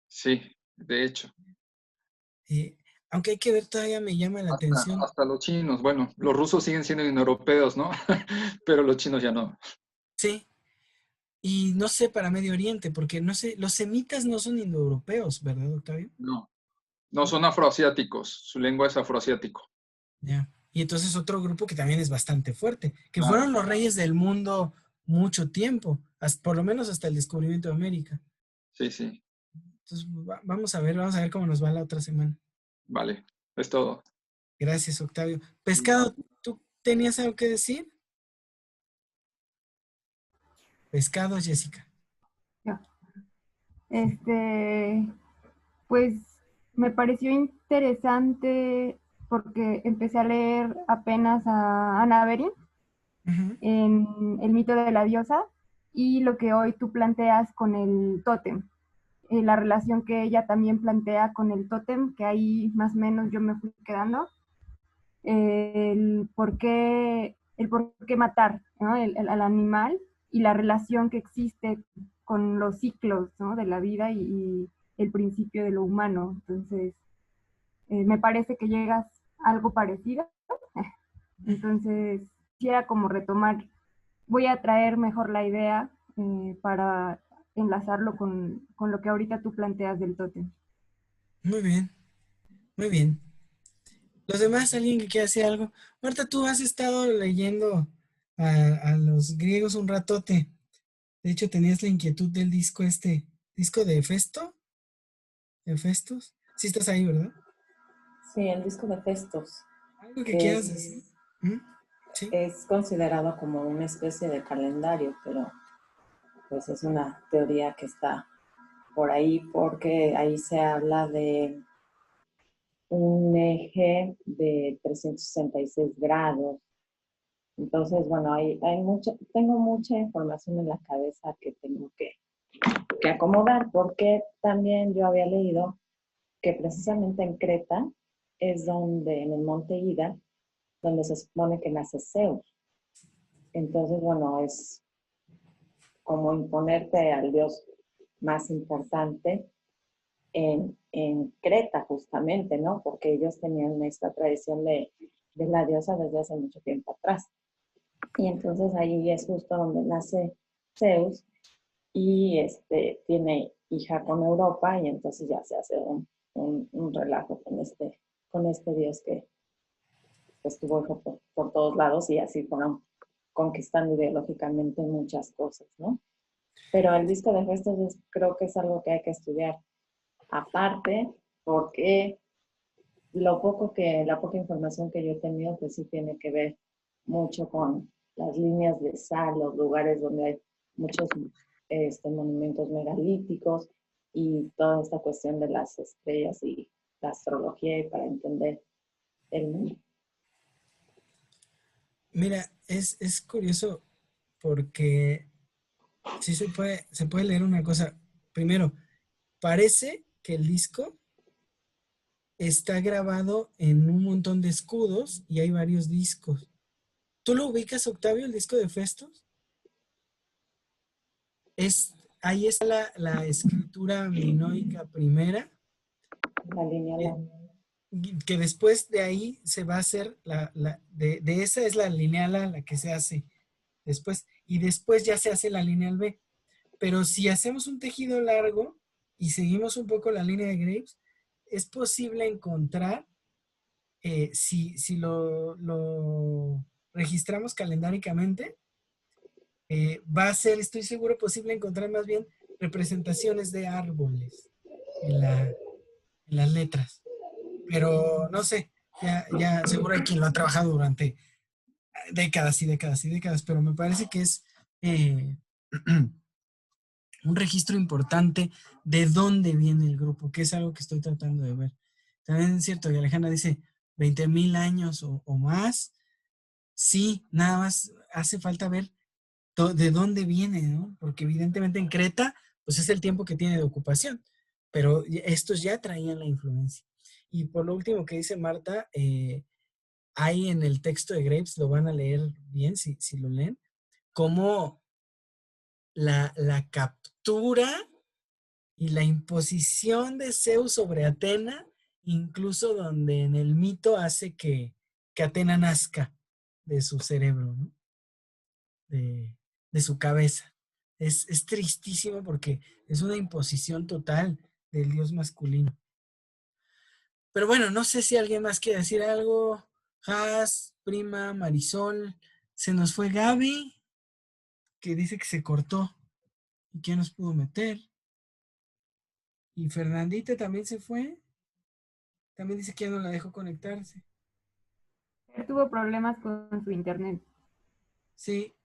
Sí, de hecho. Eh, Aunque hay que ver, todavía me llama la atención. Hasta los chinos. Bueno, los rusos siguen siendo indoeuropeos, ¿no? Pero los chinos ya no. Sí. Y no sé para Medio Oriente, porque no sé, los semitas no son indoeuropeos, ¿verdad, Octavio? No, no son afroasiáticos. Su lengua es afroasiático. Ya. Y entonces otro grupo que también es bastante fuerte, que Claro. fueron los reyes del mundo mucho tiempo, por lo menos hasta el descubrimiento de América. Sí, sí. Entonces, vamos a ver cómo nos va la otra semana. Vale. Es todo. Gracias, Octavio. Pescado, ¿tú tenías algo que decir? Pescado, Jessica. Ya. Este, pues me pareció interesante porque empecé a leer apenas a Anna Berin Ujú. en El mito de la diosa y lo que hoy tú planteas con el tótem, la relación que ella también plantea con el tótem, que ahí más o menos yo me fui quedando, el por qué matar, ¿no? Al animal y la relación que existe con los ciclos, ¿no? De la vida y el principio de lo humano. Entonces, me parece que llegas a algo parecido. Entonces, quisiera como retomar, voy a traer mejor la idea para enlazarlo con lo que ahorita tú planteas del tótem. Muy bien, muy bien. Los demás, alguien que quiera decir algo. Marta, tú has estado leyendo a los griegos un ratote. De hecho, tenías la inquietud del disco disco de Festo, de Festos. Sí estás ahí, ¿verdad? Sí, el disco de Festos, ¿Algo que que quieras decir? Sí. es considerado como una especie de calendario, pero pues es una teoría que está por ahí porque ahí se habla de un eje de 366 grados. Entonces, bueno, tengo mucha información en la cabeza que tengo que acomodar, porque también yo había leído que precisamente en Creta es donde, en el monte Ida, donde se supone que nace Zeus. Entonces, bueno, es como imponerte al dios más importante en Creta, justamente, ¿no? Porque ellos tenían esta tradición de la diosa desde hace mucho tiempo atrás. Y entonces ahí es justo donde nace Zeus y tiene hija con Europa y entonces ya se hace un relajo con este dios que estuvo por todos lados y así fueron conquistando ideológicamente muchas cosas, ¿no? Pero el disco de Festos creo que es algo que hay que estudiar aparte, porque la poca información que yo he tenido, pues sí tiene que ver mucho con las líneas de sal, los lugares donde hay muchos monumentos megalíticos y toda esta cuestión de las estrellas y la astrología y para entender el mundo. Mira, es curioso porque sí se puede leer una cosa. Primero, parece que el disco está grabado en un montón de escudos y hay varios discos. ¿Tú lo ubicas, Octavio, el disco de Festos? Ahí está la escritura minoica primera, La línea que, la... que después de ahí se va a hacer, de esa es la lineal A la que se hace después, y después ya se hace la lineal B. Pero si hacemos un tejido largo y seguimos un poco la línea de Graves, es posible encontrar, si lo registramos calendáricamente, va a ser, estoy seguro, posible encontrar más bien representaciones de árboles en, en las letras. Pero no sé, ya seguro hay quien lo ha trabajado durante décadas y décadas y décadas, pero me parece que es un registro importante de dónde viene el grupo, que es algo que estoy tratando de ver. También es cierto que Alejandra dice 20,000 años o más. Sí, nada más hace falta ver de dónde viene, ¿no? Porque evidentemente en Creta, pues es el tiempo que tiene de ocupación, pero estos ya traían la influencia. Y por lo último que dice Marta, hay en el texto de Graves, lo van a leer bien si lo leen, como la captura y la imposición de Zeus sobre Atena incluso donde en el mito hace que Atena nazca de su cerebro, ¿no? De su cabeza. Es tristísimo porque es una imposición total del dios masculino. Pero bueno, no sé si alguien más quiere decir algo. Has, Prima, Marisol. Se nos fue Gaby, que dice que se cortó y que nos pudo meter. Y Fernandita también se fue. También dice que ya no la dejó conectarse. Tuvo problemas con su internet. Sí.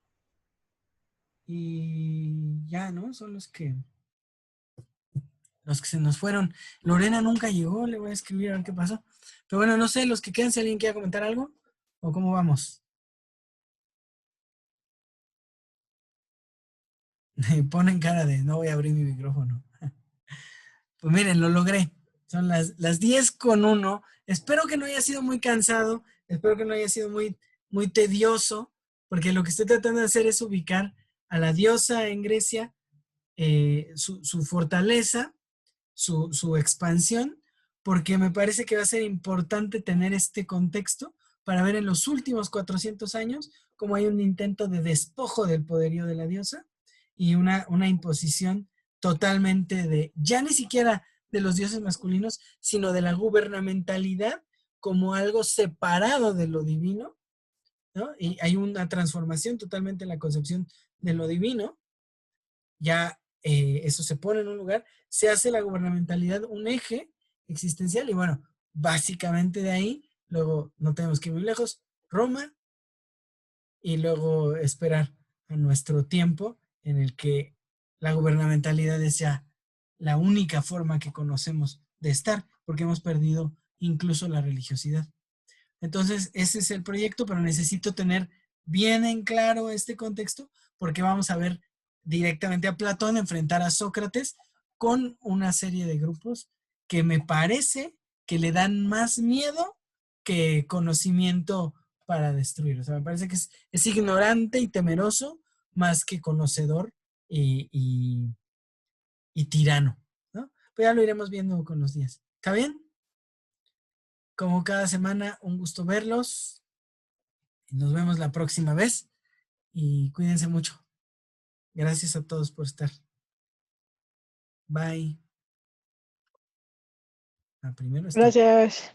Y ya, ¿no? Son los que se nos fueron. Lorena nunca llegó, le voy a escribir a ver qué pasó. Pero bueno, no sé, los que quedan, si alguien quiere comentar algo, o cómo vamos. Ponen cara de no voy a abrir mi micrófono. Pues miren, lo logré. Son las 10:01. Espero que no haya sido muy cansado, espero que no haya sido muy tedioso, porque lo que estoy tratando de hacer es ubicar a la diosa en Grecia, su fortaleza, su expansión, porque me parece que va a ser importante tener este contexto para ver en los últimos 400 años cómo hay un intento de despojo del poderío de la diosa y una imposición totalmente ya ni siquiera de los dioses masculinos, sino de la gubernamentalidad como algo separado de lo divino, ¿no? Y hay una transformación totalmente en la concepción de lo divino. Ya eso se pone en un lugar, se hace la gubernamentalidad un eje existencial y bueno, básicamente de ahí, luego no tenemos que ir muy lejos, Roma y luego esperar a nuestro tiempo en el que la gubernamentalidad es ya la única forma que conocemos de estar, porque hemos perdido incluso la religiosidad. Entonces, ese es el proyecto, pero necesito tener bien en claro este contexto porque vamos a ver directamente a Platón enfrentar a Sócrates con una serie de grupos que me parece que le dan más miedo que conocimiento para destruir. O sea, me parece que es ignorante y temeroso más que conocedor y tirano, ¿no? Pero ya lo iremos viendo con los días. ¿Está bien? Como cada semana, un gusto verlos. Nos vemos la próxima vez y cuídense mucho. Gracias a todos por estar. Bye. Primero está. Gracias.